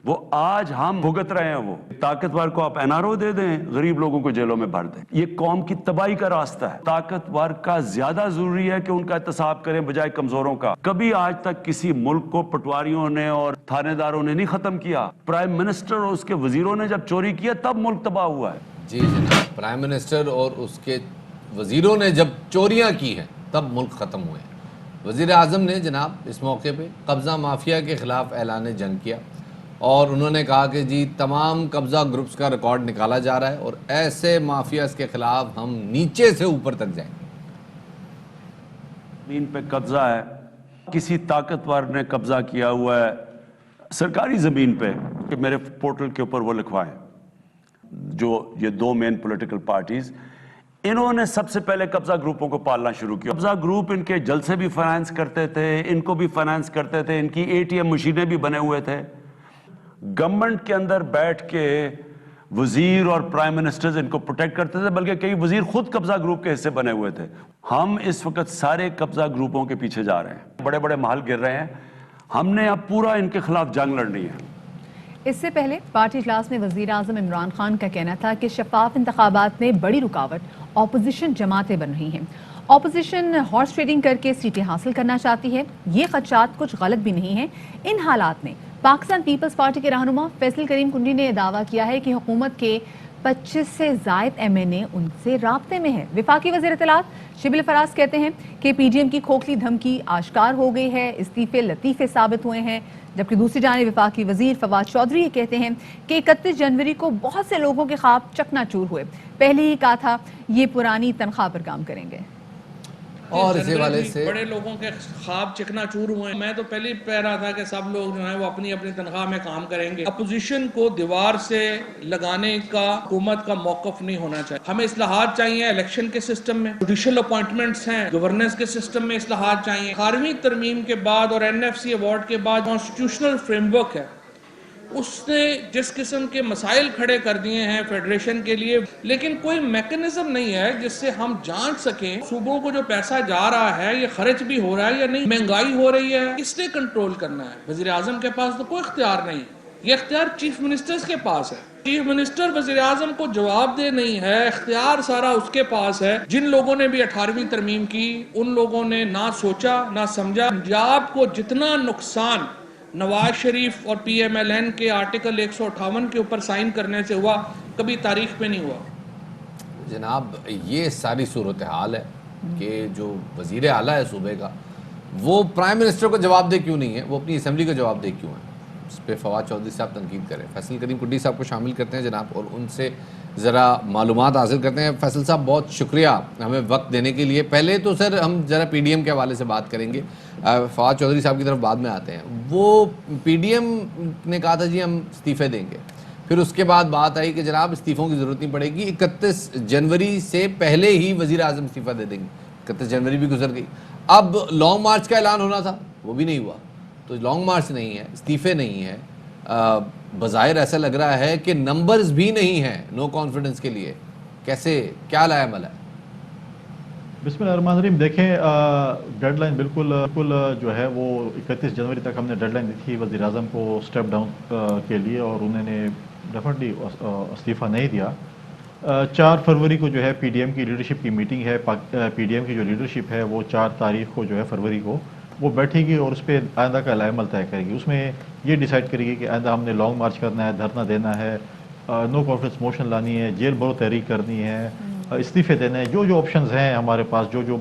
S5: وہ آج ہم بھگت رہے ہیں. وہ طاقتور کو آپ این آر او دے دیں، غریب لوگوں کو جیلوں میں بھر دیں. یہ قوم کی تباہی کا راستہ ہے. طاقتور کا زیادہ ضروری ہے کہ ان کا احتساب کریں بجائے کمزوروں کا. کبھی آج تک کسی ملک کو پٹواریوں نے اور تھانے داروں نے نہیں ختم کیا. پرائم منسٹر اور اس کے وزیروں نے جب چوری کیا تب ملک تباہ ہوا ہے.
S2: جی جناب، پرائم منسٹر اور اس کے وزیروں نے جب چوریاں کی ہیں تب ملک ختم ہوئے ہیں. وزیر اعظم نے جناب اس موقع پہ قبضہ مافیا کے خلاف اعلان جنگ کیا، اور انہوں نے کہا کہ جی تمام قبضہ گروپس کا ریکارڈ نکالا جا رہا ہے اور ایسے مافیاز کے خلاف ہم نیچے سے اوپر تک جائیں گے.
S5: زمین پہ قبضہ ہے، کسی طاقتور نے قبضہ کیا ہوا ہے سرکاری زمین پہ کہ میرے پورٹل کے اوپر وہ لکھوائیں. جو یہ 2 مین پولیٹیکل پارٹیز، انہوں نے سب سے پہلے قبضہ گروپوں کو پالنا شروع کیا. قبضہ گروپ ان کے جلسے بھی فائنانس کرتے تھے، ان کو بھی فائنانس کرتے تھے، ان کی اے ٹی ایم مشینیں بھی بنے ہوئے تھے. گورنمنٹ کے اندر بیٹھ کے وزیر اور پرائم منسٹرز ان کو پروٹیکٹ کرتے تھے، بلکہ کئی وزیر خود قبضہ گروپ کے حصے بنے ہوئے تھے. ہم اس وقت سارے قبضہ گروپوں کے پیچھے جا رہے ہیں. بڑے بڑے محل گر رہے ہیں. ہم نے اب پورا ان کے خلاف جنگ لڑنی ہے.
S1: اس سے پہلے پارٹی اجلاس میں وزیر اعظم عمران خان کا کہنا تھا کہ شفاف انتخابات میں بڑی رکاوٹ اپوزیشن جماعتیں بن رہی ہیں. اپوزیشن ہارس ٹریڈنگ کر کے سیٹیں حاصل کرنا چاہتی ہے. یہ خدشات کچھ غلط بھی نہیں ہیں. ان حالات میں پاکستان پیپلز پارٹی کے رہنما فیصل کریم کنڈی نے دعویٰ کیا ہے کہ حکومت کے 25 سے زائد ایم این اے ان سے رابطے میں ہیں. وفاقی وزیر اطلاعات شبلی فراز کہتے ہیں کہ پی ڈی ایم کی کھوکھلی دھمکی آشکار ہو گئی ہے، استعفے لطیفے ثابت ہوئے ہیں. جبکہ دوسری جانب وفاقی وزیر فواد چودھری یہ کہتے ہیں کہ 31 جنوری کو بہت سے لوگوں کے خواب چکنا چور ہوئے. پہلے ہی کہا تھا یہ پرانی تنخواہ پر کام کریں گے.
S2: اور اس حوالے سے
S6: بڑے لوگوں کے خواب چکنا چور ہوئے ہیں. میں تو پہلے ہی کہہ رہا تھا کہ سب لوگ جو ہیں وہ اپنی اپنی تنخواہ میں کام کریں گے. اپوزیشن کو دیوار سے لگانے کا حکومت کا موقف نہیں ہونا چاہیے. ہمیں اصلاحات چاہیے الیکشن کے سسٹم میں، جوڈیشل اپوائنٹمنٹس ہیں، گورننس کے سسٹم میں اصلاحات چاہیے. 11ویں ترمیم کے بعد اور این ایف سی ایوارڈ کے بعد کانسٹیٹیوشنل فریم ورک ہے اس نے جس قسم کے مسائل کھڑے کر دیے ہیں فیڈریشن کے لیے، لیکن کوئی میکنزم نہیں ہے جس سے ہم جانچ سکیں صوبوں کو جو پیسہ جا رہا ہے یہ خرچ بھی ہو رہا ہے یا نہیں، مہنگائی ہو رہی ہے، کس نے کنٹرول کرنا ہے؟ وزیر اعظم کے پاس تو کوئی اختیار نہیں ہے، یہ اختیار چیف منسٹرز کے پاس ہے۔ چیف منسٹر وزیر اعظم کو جواب دہ نہیں ہے، اختیار سارا اس کے پاس ہے۔ جن لوگوں نے بھی 18ویں ترمیم کی ان لوگوں نے نہ سوچا نہ سمجھا۔ پنجاب کو جتنا نقصان نواز شریف اور پی ایم ایل این کے آرٹیکل 158 کے اوپر سائن کرنے سے ہوا، کبھی تاریخ میں نہیں ہوا۔
S2: جناب یہ ساری صورتحال ہے کہ جو وزیر اعلیٰ ہے صوبے کا وہ پرائم منسٹر کو جواب دہ کیوں نہیں ہے، وہ اپنی اسمبلی کو جواب دہ کیوں ہے؟ اس پہ فواد چودھری صاحب تنقید کریں۔ فیصل کریم کڈی صاحب کو شامل کرتے ہیں جناب اور ان سے ذرا معلومات حاصل کرتے ہیں۔ فیصل صاحب بہت شکریہ ہمیں وقت دینے کے لیے۔ پہلے تو سر ہم ذرا پی ڈی ایم کے حوالے سے بات کریں گے، فواد چودھری صاحب کی طرف بعد میں آتے ہیں۔ وہ پی ڈی ایم نے کہا تھا جی ہم استعفے دیں گے، پھر اس کے بعد بات آئی کہ جناب استعفوں کی ضرورت نہیں پڑے گی، 31 جنوری سے پہلے ہی وزیر اعظم استعفیٰ دے دیں گے۔ 31 جنوری بھی گزر گئی، اب لانگ مارچ کا اعلان ہونا تھا وہ بھی نہیں ہوا، تو لانگ مارچ نہیں ہے، استعفے نہیں ہے، بظاہر ایسا لگ رہا ہے کہ نمبرز بھی نہیں ہیں نو کانفیڈنس کے لیے۔ کیسے کیا لائے عمل ہے؟
S7: بسم اللہ الرحمن الرحیم۔ دیکھیں ڈیڈ لائن بالکل جو ہے وہ 31 جنوری تک ہم نے ڈیڈ لائن دی تھی وزیر اعظم کو اسٹیپ ڈاؤن کے لیے، اور انہوں نے ڈیفینیٹلی استعفیٰ نہیں دیا۔ 4 فروری کو جو ہے پی ڈی ایم کی لیڈرشپ کی میٹنگ ہے، پی ڈی ایم کی جو لیڈرشپ ہے وہ 4 تاریخ کو جو ہے فروری کو وہ بیٹھے گی اور اس پہ آئندہ کا عمل طے کرے گی۔ اس میں یہ ڈیسائیڈ کرے گی کہ آئندہ ہم نے لانگ مارچ کرنا ہے، دھرنا دینا ہے، نو کانفیڈنس موشن لانی ہے، جیل برو تحریک کرنی ہے، استعفے دینے ہیں، جو آپشنز ہیں ہمارے پاس، جو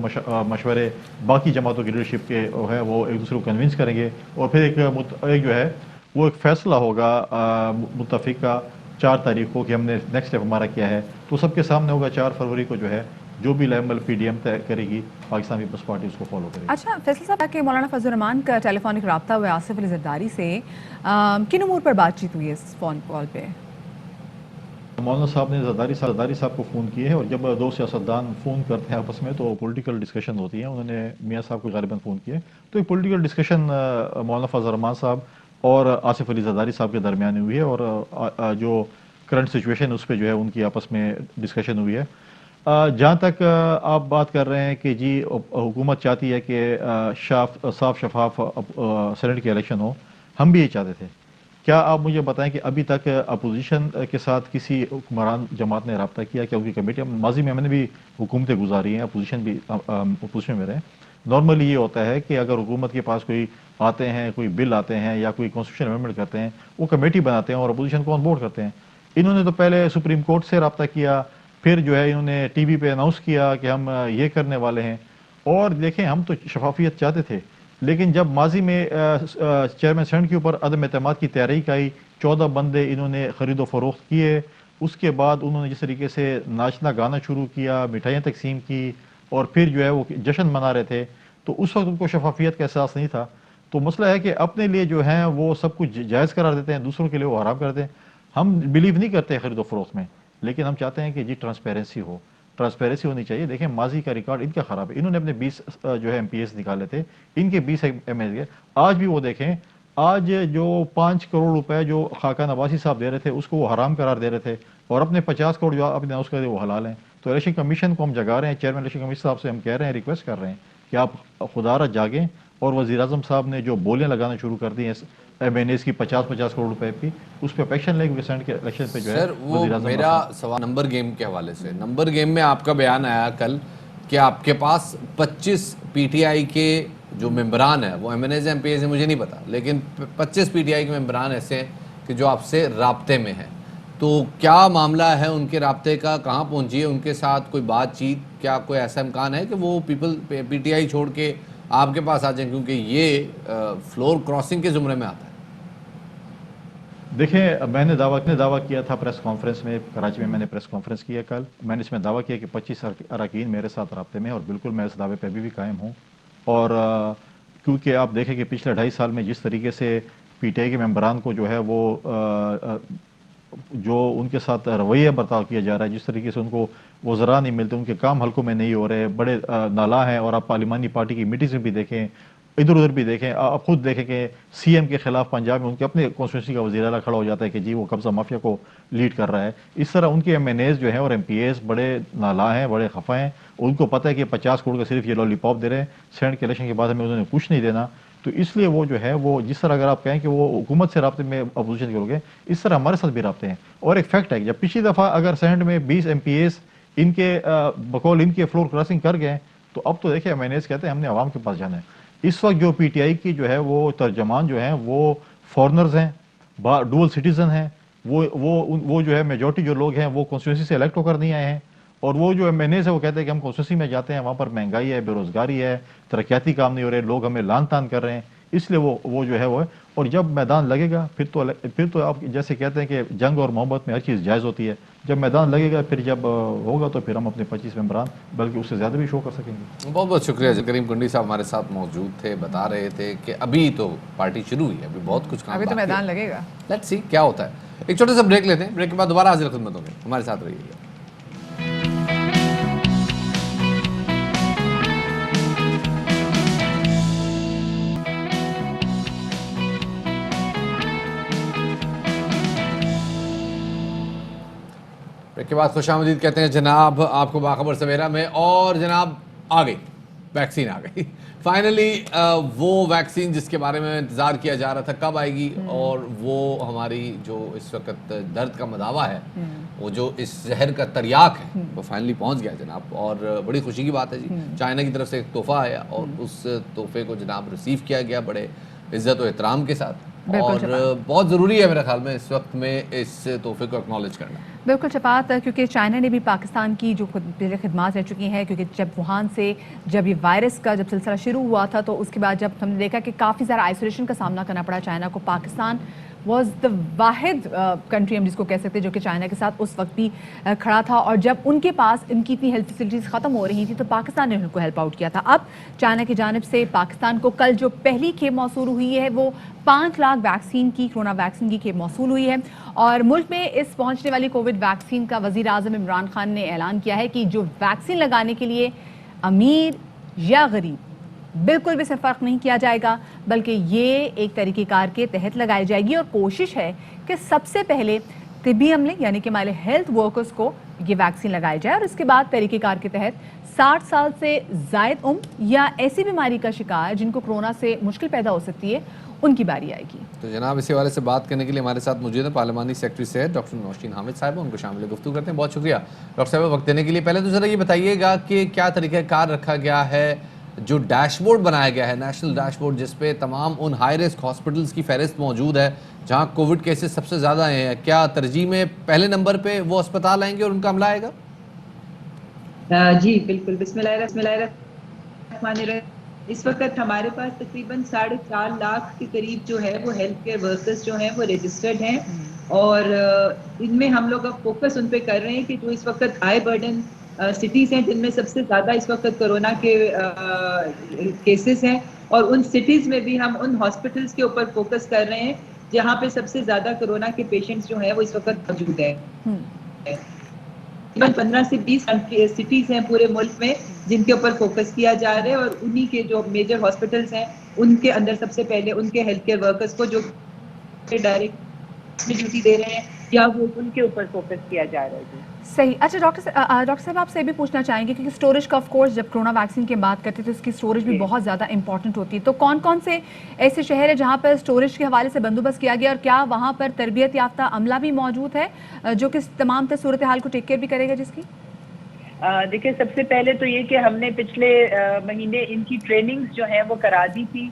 S7: مشورے باقی جماعتوں کی لیڈرشپ کے ہے وہ ایک دوسرے کو کنونس کریں گے، اور پھر ایک جو ہے وہ ایک فیصلہ ہوگا متفق کا 4 تاریخ کو کہ ہم نے نیکسٹ اسٹیپ ہمارا کیا ہے، تو سب کے سامنے ہوگا۔ 4 فروری کو جو ہے جو بھی عمل پی ڈی ایم طے کرے گی پاکستان پیپلز پارٹی اس کو فالو کرے گی۔
S1: اچھا فیصل صاحب کہ مولانا فضل الرحمان کا ٹیلی فونک رابطہ ہوا آصف علی زرداری سے، کن امور پر بات چیت ہوئی ہے اس فون کال پہ؟
S7: مولانا صاحب نے زرداری صاحب کو فون کیے ہیں، اور جب 2 سیاستدان فون کرتے ہیں آپس میں تو پولیٹیکل ڈسکشن ہوتی ہیں۔ انہوں نے میاں صاحب کو غالباً فون کیے، تو ایک پولیٹیکل ڈسکشن مولانا فضل الرحمان صاحب اور آصف علی زرداری صاحب کے درمیان ہوئی ہے، اور جو کرنٹ سچویشن اس پہ جو ہے ان کی آپس میں ڈسکشن ہوئی ہے۔ جہاں تک آپ بات کر رہے ہیں کہ جی حکومت چاہتی ہے کہ صاف شفاف سینٹ کے الیکشن ہو، ہم بھی یہ چاہتے تھے۔ کیا آپ مجھے بتائیں کہ ابھی تک اپوزیشن کے ساتھ کسی حکمران جماعت نے رابطہ کیا؟ کیا ان کی کمیٹی، ماضی میں ہم نے بھی حکومتیں گزاری ہیں، اپوزیشن میں رہے، نارملی یہ ہوتا ہے کہ اگر حکومت کے پاس کوئی آتے ہیں، کوئی بل آتے ہیں یا کوئی کانسٹیٹیوشن امینڈمنٹ کرتے ہیں، وہ کمیٹی بناتے ہیں اور اپوزیشن کو آن بورڈ کرتے ہیں۔ انہوں نے تو پہلے سپریم کورٹ سے رابطہ کیا، پھر جو ہے انہوں نے ٹی وی پہ اناؤنس کیا کہ ہم یہ کرنے والے ہیں، اور دیکھیں ہم تو شفافیت چاہتے تھے، لیکن جب ماضی میں چیئرمین سینٹ کے اوپر عدم اعتماد کی تحریک آئی، 14 بندے انہوں نے خرید و فروخت کیے، اس کے بعد انہوں نے جس طریقے سے ناچنا گانا شروع کیا، مٹھائیاں تقسیم کی، اور پھر جو ہے وہ جشن منا رہے تھے، تو اس وقت ان کو شفافیت کا احساس نہیں تھا۔ تو مسئلہ ہے کہ اپنے لیے جو ہیں وہ سب کچھ جائز قرار دیتے ہیں، دوسروں کے لیے وہ حرام کرتے ہیں۔ ہم بلیو نہیں کرتے خرید و فروخت میں، لیکن ہم چاہتے ہیں کہ جی ٹرانسپیرنسی ہو، ٹرانسپیرنسی ہونی چاہیے۔ دیکھیں ماضی کا ریکارڈ ان کا خراب ہے، انہوں نے اپنے 20 جو ہے ایم پی ایس نکالے تھے، ان کے 20 ایم ایس گئے، آج بھی وہ دیکھیں، آج جو 5 کروڑ روپے جو خاقان عباسی صاحب دے رہے تھے اس کو وہ حرام قرار دے رہے تھے، اور اپنے 50 کروڑ جو اپنے اس کے وہ حلال ہیں۔ تو الیکشن کمیشن کو ہم جگا رہے ہیں، چیئرمین الیکشن کمیشن صاحب سے ہم کہہ رہے ہیں، ریکویسٹ کر رہے ہیں کہ آپ خدا را جاگیں، اور وزیر اعظم صاحب نے جو بولیاں لگانا شروع کر دی ہیں ایم این ایس کی 50 کروڑ روپے کی، اس پہ ایکشن لیں، کیونکہ سینٹ کے الیکشن پہ جو ہے
S2: سر وہ
S7: وزیر اعظم
S2: میرا سوال نمبر گیم کے حوالے سے، نمبر گیم میں آپ کا بیان آیا کل کہ آپ کے پاس 25 پی ٹی آئی کے جو ممبران ہیں، وہ MNAs MPAs ہیں مجھے نہیں پتا، لیکن 25 پی ٹی آئی کے ممبران ایسے ہیں کہ جو آپ سے رابطے میں ہیں، تو کیا معاملہ ہے ان کے رابطے کا، کہاں پہنچی ہے ان کے ساتھ کوئی بات چیت؟ کیا کوئی ایسا امکان ہے کہ وہ پی ٹی آئی چھوڑ کے آپ کے پاس آ جائیں، کیونکہ یہ فلور کراسنگ کے زمرے میں آتا ہے؟
S7: دیکھیں میں نے دعویٰ کیا تھا پریس کانفرنس میں، کراچی میں میں نے پریس کانفرنس کیا کل، میں نے اس میں دعویٰ کیا کہ 25 اراکین میرے ساتھ رابطے میں، اور بالکل میں اس دعوے پہ ابھی بھی قائم ہوں۔ اور کیونکہ آپ دیکھیں کہ پچھلے 2.5 سال میں جس طریقے سے پی ٹی آئی کے ممبران کو جو ہے وہ جو ان کے ساتھ رویہ برتاؤ کیا جا رہا ہے، جس طریقے سے ان کو وزراء نہیں ملتے، ان کے کام حلقوں میں نہیں ہو رہے، بڑے نالا ہیں، اور آپ پارلیمانی پارٹی کی میٹنگز میں بھی دیکھیں ادھر ادھر بھی دیکھیں, آپ خود دیکھیں کہ سی ایم کے خلاف پنجاب میں ان کے اپنے کانسٹیٹوئنسی کا وزیر اعلیٰ کھڑا ہو جاتا ہے کہ جی وہ قبضہ مافیا کو لیڈ کر رہا ہے. اس طرح ان کے ایم این ایز جو ہیں اور ایم پی ایز بڑے نالاں ہیں, بڑے خفا ہیں. ان کو پتہ ہے کہ 50 کروڑ کا صرف یہ لالی پاپ دے رہے ہیں, سینٹ کے الیکشن کے بعد ہمیں انہوں نے کچھ نہیں دینا. تو اس لیے وہ جو ہے وہ جس طرح اگر آپ کہیں کہ وہ حکومت سے رابطے میں اپوزیشن کرو گے, اس طرح ہمارے ساتھ بھی رابطے ہیں. اور ایک فیکٹ ہے کہ جب پچھلی دفعہ اگر سینٹ میں 20 ایم پی ایز ان کے بقول ان کے فلور کراسنگ کر گئے, تو اب تو دیکھیں ایم این ایز کہتے ہیں ہم نے عوام کے پاس جانا ہے. اس وقت جو پی ٹی آئی کی جو ہے وہ ترجمان جو ہیں وہ فارنرز ہیں, ڈول سٹیزن ہیں, وہ جو ہے میجورٹی جو لوگ ہیں وہ کانسٹیٹوئنسی سے الیکٹ ہو کر نہیں آئے ہیں. اور وہ جو ایم این ایز ہے وہ کہتے ہیں کہ ہم کانسٹیٹوئنسی میں جاتے ہیں, وہاں پر مہنگائی ہے, بے روزگاری ہے, ترقیاتی کام نہیں ہو رہے, لوگ ہمیں لان تان کر رہے ہیں, اس لیے وہ جو ہے وہ ہے. اور جب میدان لگے گا پھر تو آپ جیسے کہتے ہیں کہ جنگ اور محبت میں ہر چیز جائز ہوتی ہے. جب میدان لگے گا پھر جب ہوگا تو پھر ہم اپنے 25 ممبران بلکہ اس سے زیادہ بھی شو کر سکیں گے.
S2: بہت بہت شکریہ. کریم کنڈی صاحب ہمارے ساتھ موجود تھے, بتا رہے تھے کہ ابھی تو پارٹی شروع ہوئی ہے, ابھی بہت کچھ کام
S1: ابھی تو میدان لگے گا.
S2: لیٹس سی کیا ہوتا ہے. ایک چھوٹے سے بریک لیتے ہیں, بریک کے بعد دوبارہ حاضر خدمت ہوں گے, ہمارے ساتھ رہیے گا. کے بعد خوش آمدید کہتے ہیں جناب آپ کو باخبر سویرا میں. اور جناب آ گئی ویکسین, آ گئی فائنلی. وہ ویکسین جس کے بارے میں انتظار کیا جا رہا تھا کب آئے گی, اور وہ ہماری جو اس وقت درد کا مداوا ہے, وہ جو اس زہر کا تریاک ہے, وہ فائنلی پہنچ گیا جناب. اور بڑی خوشی کی بات ہے جی, چائنا کی طرف سے ایک تحفہ آیا اور اس تحفے کو جناب ریسیو کیا گیا بڑے عزت و احترام کے ساتھ. اور بہت ضروری ہے میرے خیال میں اس وقت میں اس تحفے کو اکنالج کرنا.
S1: بالکل شفاعت, کیونکہ چائنا نے بھی پاکستان کی جو خدمات رہ چکی ہیں, کیونکہ جب ووہان سے جب یہ وائرس کا جب سلسلہ شروع ہوا تھا تو اس کے بعد جب ہم نے دیکھا کہ کافی زیادہ آئسولیشن کا سامنا کرنا پڑا چائنا کو, پاکستان واز دا واحد کنٹری ہم جس کو کہہ سکتے ہیں جو کہ چائنا کے ساتھ اس وقت بھی کھڑا تھا. اور جب ان کے پاس ان کی اتنی ہیلتھ فیسلٹیز ختم ہو رہی تھی تو پاکستان نے ان کو ہیلپ آؤٹ کیا تھا. اب چائنا کی جانب سے پاکستان کو کل جو پہلی کھیپ موصول ہوئی ہے وہ 5 لاکھ ویکسین کی, کرونا ویکسین کی کھیپ موصول ہوئی ہے. اور ملک میں اس پہنچنے والی کووڈ ویکسین کا وزیر اعظم عمران خان نے اعلان کیا ہے کہ جو ویکسین لگانے کے لیے امیر یا غریب بالکل بھی سے فرق نہیں کیا جائے گا, بلکہ یہ ایک طریقہ کار کے تحت لگائی جائے گی. اور کوشش ہے کہ سب سے پہلے طبی عملے یعنی کہ ہمارے ہیلتھ ورکرز کو یہ ویکسین لگائی جائے, اور اس کے بعد طریقہ کار کے تحت 60 سال سے زائد عمر یا ایسی بیماری کا شکار جن کو کرونا سے مشکل پیدا ہو سکتی ہے ان کی باری آئے گی.
S2: تو جناب اسی حوالے سے بات کرنے کے لیے ہمارے ساتھ موجود ہیں پارلیمانی سیکرٹری صحت ڈاکٹر نوشین حامد صاحب, ان کو شامل گفتگو کرتے ہیں. بہت شکریہ ڈاکٹر صاحب وقت دینے کے لیے. پہلے تو ذرا یہ بتائیے گا کہ کیا طریقہ کار رکھا گیا ہے, جو ڈیش بورڈ بنایا گیا ہے, نیشنل ڈیش بورڈ جس پہ تمام ان ہائی رسک ہاسپٹلس کی فہرست موجود ہے جہاں کووڈ کیسز سب سے زیادہ ہیں, کیا ترجیح میں پہلے نمبر پہ وہ اسپتال آئیں گے اور ان کا عملہ آئے گا؟
S8: جی بالکل, بسم اللہ الرحمن الرحیم. اس وقت ہمارے پاس تقریباً 4.5 لاکھ کے قریب جو ہے وہ ہیلتھ کیئر ورکرز جو ہیں وہ رجسٹرڈ ہیں, اور ان میں ہم لوگ اب فوکس ان پہ کر رہے ہیں کہ جو اس وقت ہائی برڈن سٹیز ہیں جن میں سب سے زیادہ اس وقت کرونا کے کیسز ہیں, اور ان سٹیز میں بھی ہم ان ہاسپٹلس کے اوپر فوکس کر رہے ہیں جہاں پہ سب سے زیادہ کرونا کے پیشنٹس جو ہیں وہ اس وقت موجود ہیں. 15 سے 20 سٹیز ہیں پورے ملک میں جن کے اوپر فوکس کیا جا رہا ہے, اور انہی کے جو میجر ہاسپٹلس ہیں ان کے اندر سب سے پہلے ان کے ہیلتھ کیئر ورکرز کو جو ڈائریکٹ ڈیوٹی دے رہے ہیں یا وہ ان کے اوپر فوکس کیا جا رہا ہے.
S1: صحیح. اچھا ڈاکٹر صاحب آپ سے بھی پوچھنا چاہیں گے کیونکہ اسٹوریج کا آف کورس جب کرونا ویکسین کی بات کرتے تو اس کی اسٹوریج بھی بہت زیادہ امپورٹنٹ ہوتی ہے, تو کون کون سے ایسے شہر ہیں جہاں پر اسٹوریج کے حوالے سے بندوبست کیا گیا, اور کیا وہاں پر تربیت یافتہ عملہ بھی موجود ہے جو کہ تمام تر صورتحال کو ٹیک کیئر بھی کرے گا جس کی؟
S8: دیکھیں سب سے پہلے تو یہ کہ ہم نے پچھلے مہینے ان کی ٹریننگز جو ہیں وہ کرا دی تھی,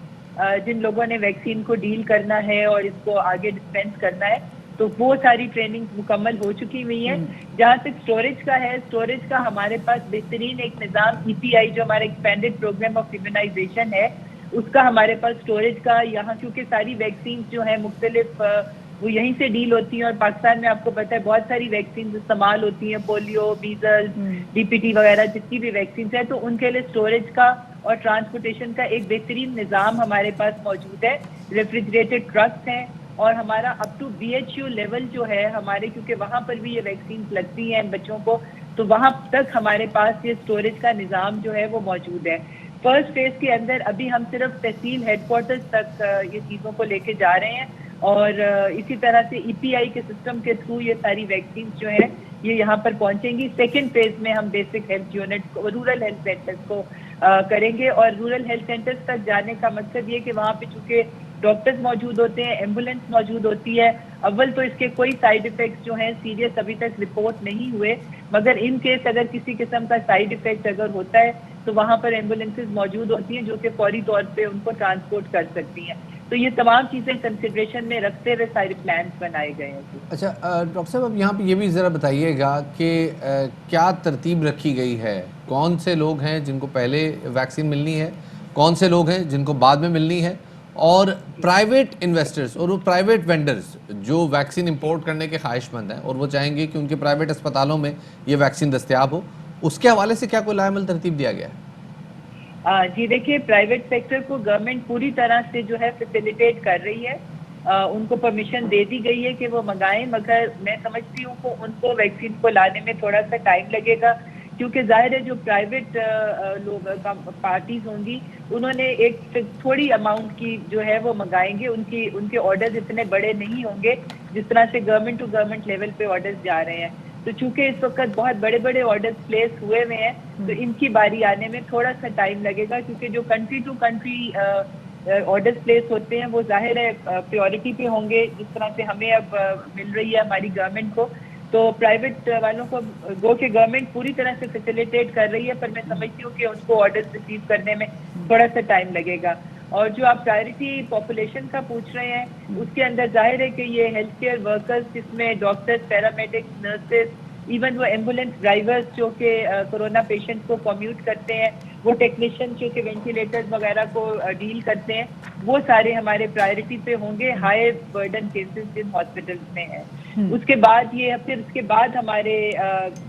S8: جن لوگوں نے ویکسین کو ڈیل کرنا ہے اور اس کو آگے ڈسپینس کرنا ہے, تو وہ ساری ٹریننگ مکمل ہو چکی ہوئی ہیں. جہاں تک اسٹوریج کا ہے, اسٹوریج کا ہمارے پاس بہترین ایک نظام EPI جو ہمارا ایکسپینڈیڈ پروگرام آف امیونائزیشن ہے اس کا ہمارے پاس اسٹوریج کا یہاں, کیونکہ ساری ویکسینز جو ہیں مختلف وہ یہیں سے ڈیل ہوتی ہیں, اور پاکستان میں آپ کو پتہ ہے بہت ساری ویکسینز استعمال ہوتی ہیں, پولیو, میزلز, DPT وغیرہ جتنی بھی ویکسینز ہیں, تو ان کے لیے اسٹوریج کا اور ٹرانسپورٹیشن کا ایک بہترین نظام ہمارے پاس موجود ہے. ریفریجریٹڈ ٹرکس ہیں, اور ہمارا اپ ٹو BHU لیول جو ہے ہمارے, کیونکہ وہاں پر بھی یہ ویکسینز لگتی ہیں بچوں کو, تو وہاں تک ہمارے پاس یہ اسٹوریج کا نظام جو ہے وہ موجود ہے. فرسٹ فیز کے اندر ابھی ہم صرف تحصیل ہیڈ کوارٹرز تک یہ چیزوں کو لے کے جا رہے ہیں اور اسی طرح سے ای پی آئی کے سسٹم کے تھرو یہ ساری ویکسینز جو ہیں یہ یہاں پر پہنچیں گی. سیکنڈ فیز میں ہم بیسک ہیلتھ یونٹ کو رورل ہیلتھ سینٹرز کو کریں گے اور رورل ہیلتھ سینٹرز تک جانے کا مقصد یہ کہ وہاں پہ چونکہ ڈاکٹرز موجود ہوتے ہیں, ایمبولینس موجود ہوتی ہے. اول تو اس کے کوئی سائیڈ ایفیکٹس جو ہیں سیریس ابھی تک رپورٹ نہیں ہوئے, مگر ان کیس اگر کسی قسم کا سائیڈ ایفیکٹ اگر ہوتا ہے تو وہاں پر ایمبولینسز موجود ہوتی ہیں جو کہ فوری طور پہ ان کو ٹرانسپورٹ کر سکتی ہیں. تو یہ تمام چیزیں کنسیڈریشن میں رکھتے ہوئے سارے پلانز بنائے گئے ہیں.
S2: اچھا ڈاکٹر صاحب, اب یہاں پہ یہ بھی ذرا بتائیے گا کہ کیا ترتیب رکھی گئی ہے, کون سے لوگ ہیں جن کو پہلے ویکسین ملنی ہے, کون سے لوگ ہیں جن کو بعد میں ملنی ہے, اور پرائیویٹ انویسٹرز اور وہ پرائیویٹ وینڈرز جو ویکسین امپورٹ کرنے کے خواہش مند ہیں اور وہ چاہیں گے کہ ان کے پرائیویٹ اسپتالوں میں یہ ویکسین دستیاب ہو, اس کے حوالے سے کیا کوئی لائحہ عمل ترتیب دیا گیا ہے؟
S8: جی دیکھیے, پرائیویٹ سیکٹر کو گورنمنٹ پوری طرح سے جو ہے فیسیلیٹیٹ کر رہی ہے, ان کو پرمیشن دے دی گئی ہے کہ وہ منگائیں, مگر میں سمجھتی ہوں کہ ان کو ویکسین کو لانے میں تھوڑا سا ٹائم لگے گا, کیونکہ ظاہر ہے جو پرائیویٹ لوگ پارٹیز ہوں گی انہوں نے ایک تھوڑی اماؤنٹ کی جو ہے وہ منگائیں گے, ان کے آرڈرز اتنے بڑے نہیں ہوں گے جس طرح سے گورنمنٹ ٹو گورنمنٹ لیول پہ آرڈرز جا رہے ہیں. تو چونکہ اس وقت بہت بڑے بڑے آرڈرز پلیس ہوئے ہوئے ہیں تو ان کی باری آنے میں تھوڑا سا ٹائم لگے گا, کیونکہ جو country to country orders placed ہوتے ہیں وہ ظاہر ہے پریورٹی پہ ہوں گے, جس طرح سے ہمیں اب مل رہی ہے ہماری گورنمنٹ کو. تو پرائیویٹ والوں کو گو کہ گورنمنٹ پوری طرح سے فیسیلیٹیٹ کر رہی ہے, پر میں سمجھتی ہوں کہ ان کو آرڈرز ریسیو کرنے میں تھوڑا سا ٹائم لگے گا. اور جو آپ پرائرٹی پاپولیشن کا پوچھ رہے ہیں اس کے اندر ظاہر ہے کہ یہ ہیلتھ کیئر ورکرز, جس میں ڈاکٹرز, پیرامediکس, نرسز, ایون وہ ایمبولینس ڈرائیورز جو کہ کرونا پیشنٹ کو کمیوٹ کرتے ہیں, وہ ٹیکنیشین جو کہ وینٹیلیٹرز وغیرہ کو ڈیل کرتے ہیں, وہ سارے ہمارے پرائرٹی پہ ہوں گے ہائی برڈن کیسز جن ہاسپٹلس میں ہیں. اس کے بعد یہ پھر اس کے بعد ہمارے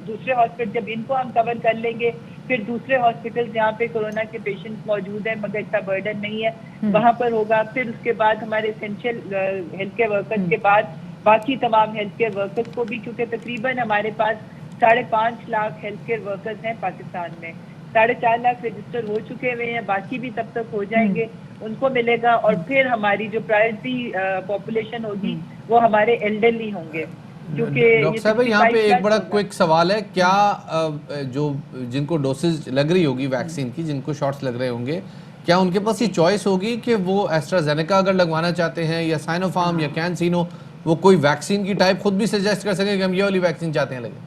S8: دوسرے ہاسپٹل, جب ان کو ہم کور کر لیں گے پھر دوسرے ہاسپٹل جہاں پہ کورونا کے پیشنٹس موجود ہیں مگر اتنا برڈن نہیں ہے وہاں پر ہوگا. پھر اس کے بعد ہمارے اسینشیل ہیلتھ کیئر ورکرز کے بعد باقی تمام ہیلتھ کیئر ورکرز کو بھی, کیونکہ تقریباً ہمارے پاس 5.5 لاکھ ہیلتھ کیئر ورکرز ہیں پاکستان میں, 4.5 لاکھ رجسٹر ہو چکے ہوئے ہیں, باقی بھی تب تک ہو جائیں گے, ان کو ملے گا. اور پھر ہماری جو پرائرٹی پاپولیشن ہوگی وہ ہمارے ایلڈرلی ہوں گے.
S2: ڈاکٹر صاحب یہاں پہ ایک بڑا کوئک سوال ہے, کیا جو جن کو ڈوسز لگ رہی ہوگی ویکسین کی, جن کو شاٹس لگ رہے ہوں گے, کیا ان کے پاس یہ چوائس ہوگی کہ وہ ایسٹرازینیکا اگر لگوانا چاہتے ہیں یا سائنو فارم یا کینسینو, وہ کوئی ویکسین کی ٹائپ خود بھی سجیسٹ کر سکیں کہ ہم یہ والی ویکسین چاہتے ہیں لگے؟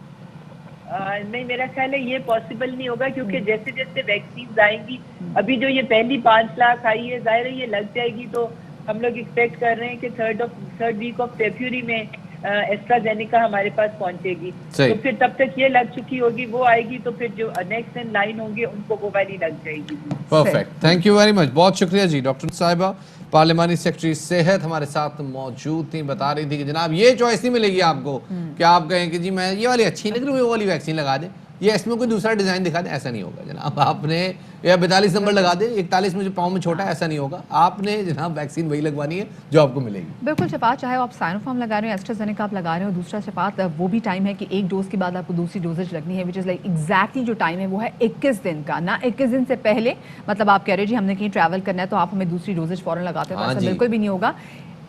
S8: نہیں, میرا خیال ہے یہ پاسبل نہیں ہوگا, کیونکہ جیسے جیسے ویکسینز آئیں گی, ابھی جو یہ پہلی 5 لاکھ آئی ہے ظاہر ہے یہ لگ جائے گی, تو ہم لوگ ایکسپیکٹ کر رہے ہیں کہ تھرڈ ویک آف فیبروری میں ایسٹرازینیکا ہمارے پاس پہنچے گی. تو پھر تب تک یہ لگ چکی ہوگی, وہ آئے گی, تو پھر جو نیکسٹ ان لائن ہوں گے ان کو وہ والی لگ جائے گی.
S2: Perfect, thank you very much, بہت شکریہ جی. ڈاکٹر صاحبہ پارلیمانی سیکرٹری صحت ہمارے ساتھ موجود تھیں, بتا رہی تھی کہ جناب یہ چوائس نہیں ملے گی آپ کو کہ آپ کہیں کہ جی میں یہ والی اچھی لگ رہی ہے, وہ والی ویکسین لگا دیں, یا اس میں کوئی دوسرا ڈیزائن دکھا دیں, ایسا نہیں ہوگا جناب. آپ نے یا 42 نمبر لگا دیں, 41 میں جو پاؤں میں چھوٹا ہے, ایسا نہیں ہوگا. آپ نے جناب ویکسین وہی لگوانی ہے جو آپ کو ملے گی.
S1: بالکل شفاعت, چاہے آپ سائنو فارم لگا رہے ہیں, ایسٹرازینیکا آپ لگا رہے ہیں, اور دوسرا شفاعت وہ بھی ٹائم ہے کہ ایک ڈوز کے بعد آپ کو دوسری ڈوزج لگنی ہے, وچ از لائک ایگزیکٹلی جو ٹائم ہے وہ ہے 21 دن کا, نہ 21 دن سے پہلے. مطلب آپ کہہ رہے جی ہم نے کہیں ٹریول کرنا ہے تو آپ ہمیں دوسری ڈوزج فوراً لگاتے ہیں, تو ایسا بالکل بھی نہیں ہوگا.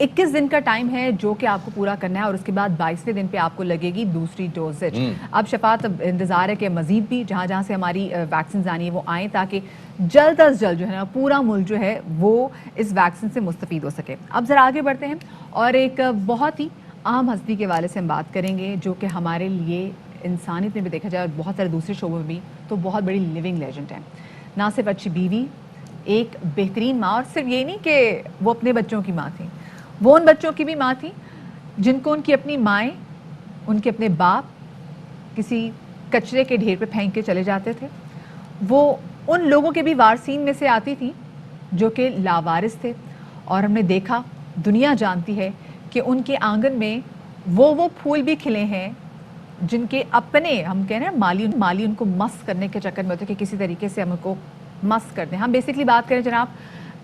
S1: 21 دن کا ٹائم ہے جو کہ آپ کو پورا کرنا ہے, اور اس کے بعد 22ویں دن پہ آپ کو لگے گی دوسری ڈوزج. اب شفاعت انتظار ہے کہ مزید بھی جہاں جہاں سے ہماری ویکسینز آنی ہے وہ آئیں, تاکہ جلد از جلد جو ہے نا پورا ملک جو ہے وہ اس ویکسین سے مستفید ہو سکے. اب ذرا آگے بڑھتے ہیں اور ایک بہت ہی عام ہستی کے حوالے سے ہم بات کریں گے, جو کہ ہمارے لیے انسانیت میں بھی دیکھا جائے اور بہت سارے دوسرے شعبوں میں بھی تو بہت بڑی لیونگ لیجنڈ ہے. نہ صرف اچھی بیوی, ایک بہترین ماں, اور صرف یہ نہیں کہ وہ اپنے بچوں کی ماں تھیں, وہ ان بچوں کی بھی ماں تھی جن کو ان کی اپنی مائیں, ان کے اپنے باپ کسی کچرے کے ڈھیر پہ پھینک کے چلے جاتے تھے. وہ ان لوگوں کے بھی وارثین میں سے آتی تھیں جو کہ لاوارث تھے, اور ہم نے دیکھا, دنیا جانتی ہے کہ ان کے آنگن میں وہ پھول بھی کھلے ہیں جن کے اپنے ہم کہہ رہے ہیں مالی ان کو مست کرنے کے چکر میں ہوتے کہ کسی طریقے سے ہم ان کو مست کر دیں. ہم بیسکلی بات کریں جناب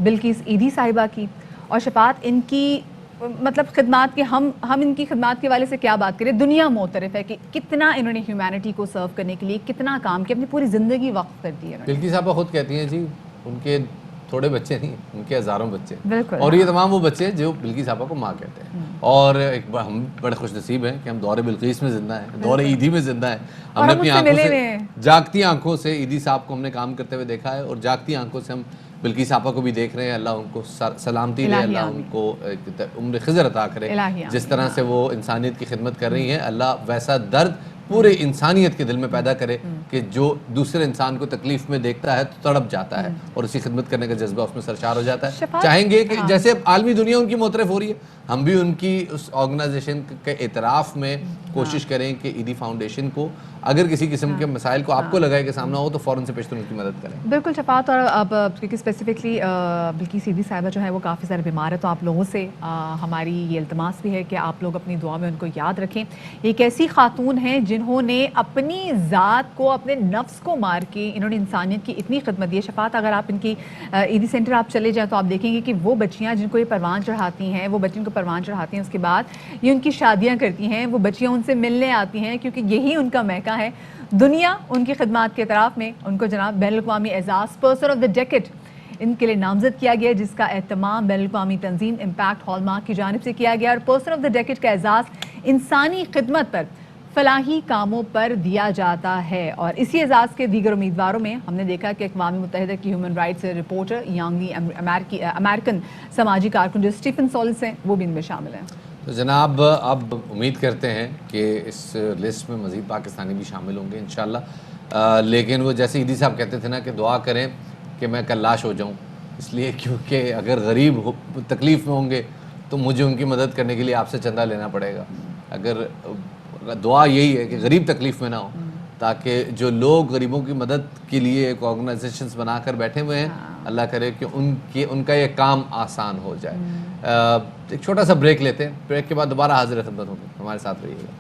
S1: بلقیس ایدھی صاحبہ کی, اور شفاعت ان کی مطلب خدمات کے, ہم ان کی خدمات کے حوالے سے کیا بات کریں. دنیا معترف ہے کہ کتنا انہوں نے ہیومینٹی کو سرو کرنے کے لیے کتنا کام کیا, اپنی پوری زندگی وقف کر دی ہے.
S2: بلقیس صاحبہ خود کہتی ہیں جی ان کے تھوڑے بچے نہیں، ان کے ہزاروں بچے،
S1: بالکل،
S2: اور یہ تمام وہ بچے جو بلقیس آپا کو ماں کہتے ہیں. اور ایک بار ہم بڑے خوش نصیب ہیں کہ ہم دور بلقیس میں زندہ ہیں، دور عیدی میں زندہ ہیں. ہم نے اپنی آنکھوں سے جاگتی آنکھوں سے عیدی صاحب کو ہم نے کام کرتے ہوئے دیکھا ہے، اور جاگتی آنکھوں سے ہم بلقیس آپا کو بھی دیکھ رہے ہیں. اللہ ان کو سلامتی دے، اللہ ان کو عمر خضر عطا کرے. جس طرح سے وہ انسانیت کی خدمت کر رہی ہیں، اللہ ویسا درد پورے انسانیت کے دل میں پیدا کرے کہ جو دوسرے انسان کو تکلیف میں دیکھتا ہے تو تڑپ جاتا ہے اور اسی خدمت کرنے کا جذبہ اس میں سرشار ہو جاتا ہے. چاہیں گے کہ جیسے اب عالمی دنیا ان کی معترف ہو رہی ہے، ہم بھی ان کی اس آرگنائزیشن کے اعتراف میں کوشش کریں کہ عیدی فاؤنڈیشن کو اگر کسی قسم کے مسائل کو آپ کو لگائے کہ سامنا ہو تو فوراً سے پیشتر ان کی مدد کریں.
S1: بالکل شفاعت. اور اب کیونکہ اسپیسیفکلی بلقیس عیدی صاحبہ جو ہے وہ کافی زیادہ بیمار ہے، تو آپ لوگوں سے ہماری یہ التماس بھی ہے کہ آپ لوگ اپنی دعا میں ان کو یاد رکھیں. ایک ایسی خاتون ہیں جنہوں نے اپنی ذات کو، اپنے نفس کو مار کے انہوں نے انسانیت کی اتنی خدمت دی ہے. شفاعت اگر آپ ان کی عیدی سینٹر آپ چلے جائیں تو آپ دیکھیں گے کہ وہ بچیاں جن کو یہ پروان چڑھاتی ہیں، وہ بچیوں کو پروان چڑھاتی ہیں، اس کے بعد یہ ان کی شادیاں کرتی ہیں، وہ بچیاں ان سے ملنے آتی ہیں کیونکہ یہی ان کا میکہ ہے. دنیا ان کی خدمات کے اعتراف میں ان کو جناب بین الاقوامی اعزاز پرسن آف دا ڈیکیڈ ان کے لیے نامزد کیا گیا، جس کا اہتمام بین الاقوامی تنظیم امپیکٹ ہال مارک کی جانب سے کیا گیا. اور پرسن آف دا ڈیکیڈ کا اعزاز انسانی خدمت پر، فلاحی کاموں پر دیا جاتا ہے. اور اسی اعزاز کے دیگر امیدواروں میں ہم نے دیکھا کہ اقوام متحدہ کی ہیومن رائٹس رپورٹر یانگی امریکن سماجی کارکن جو اسٹیفن سولس ہیں وہ بھی ان میں شامل ہیں.
S2: تو جناب اب امید کرتے ہیں کہ اس لسٹ میں مزید پاکستانی بھی شامل ہوں گے انشاءاللہ. لیکن وہ جیسے عیدی صاحب کہتے تھے نا کہ دعا کریں کہ میں کل لاش ہو جاؤں، اس لیے کیونکہ اگر غریب تکلیف میں ہوں گے تو مجھے ان کی مدد کرنے کے لیے آپ سے چندہ لینا پڑے گا. اگر دعا یہی ہے کہ غریب تکلیف میں نہ ہو، تاکہ جو لوگ غریبوں کی مدد کے لیے ایک آرگنائزیشنز بنا کر بیٹھے ہوئے ہیں، اللہ کرے کہ ان کا یہ کام آسان ہو جائے. ایک چھوٹا سا بریک لیتے ہیں، بریک کے بعد دوبارہ حاضر خدمت ہوں گے. ہمارے ساتھ رہیے گا.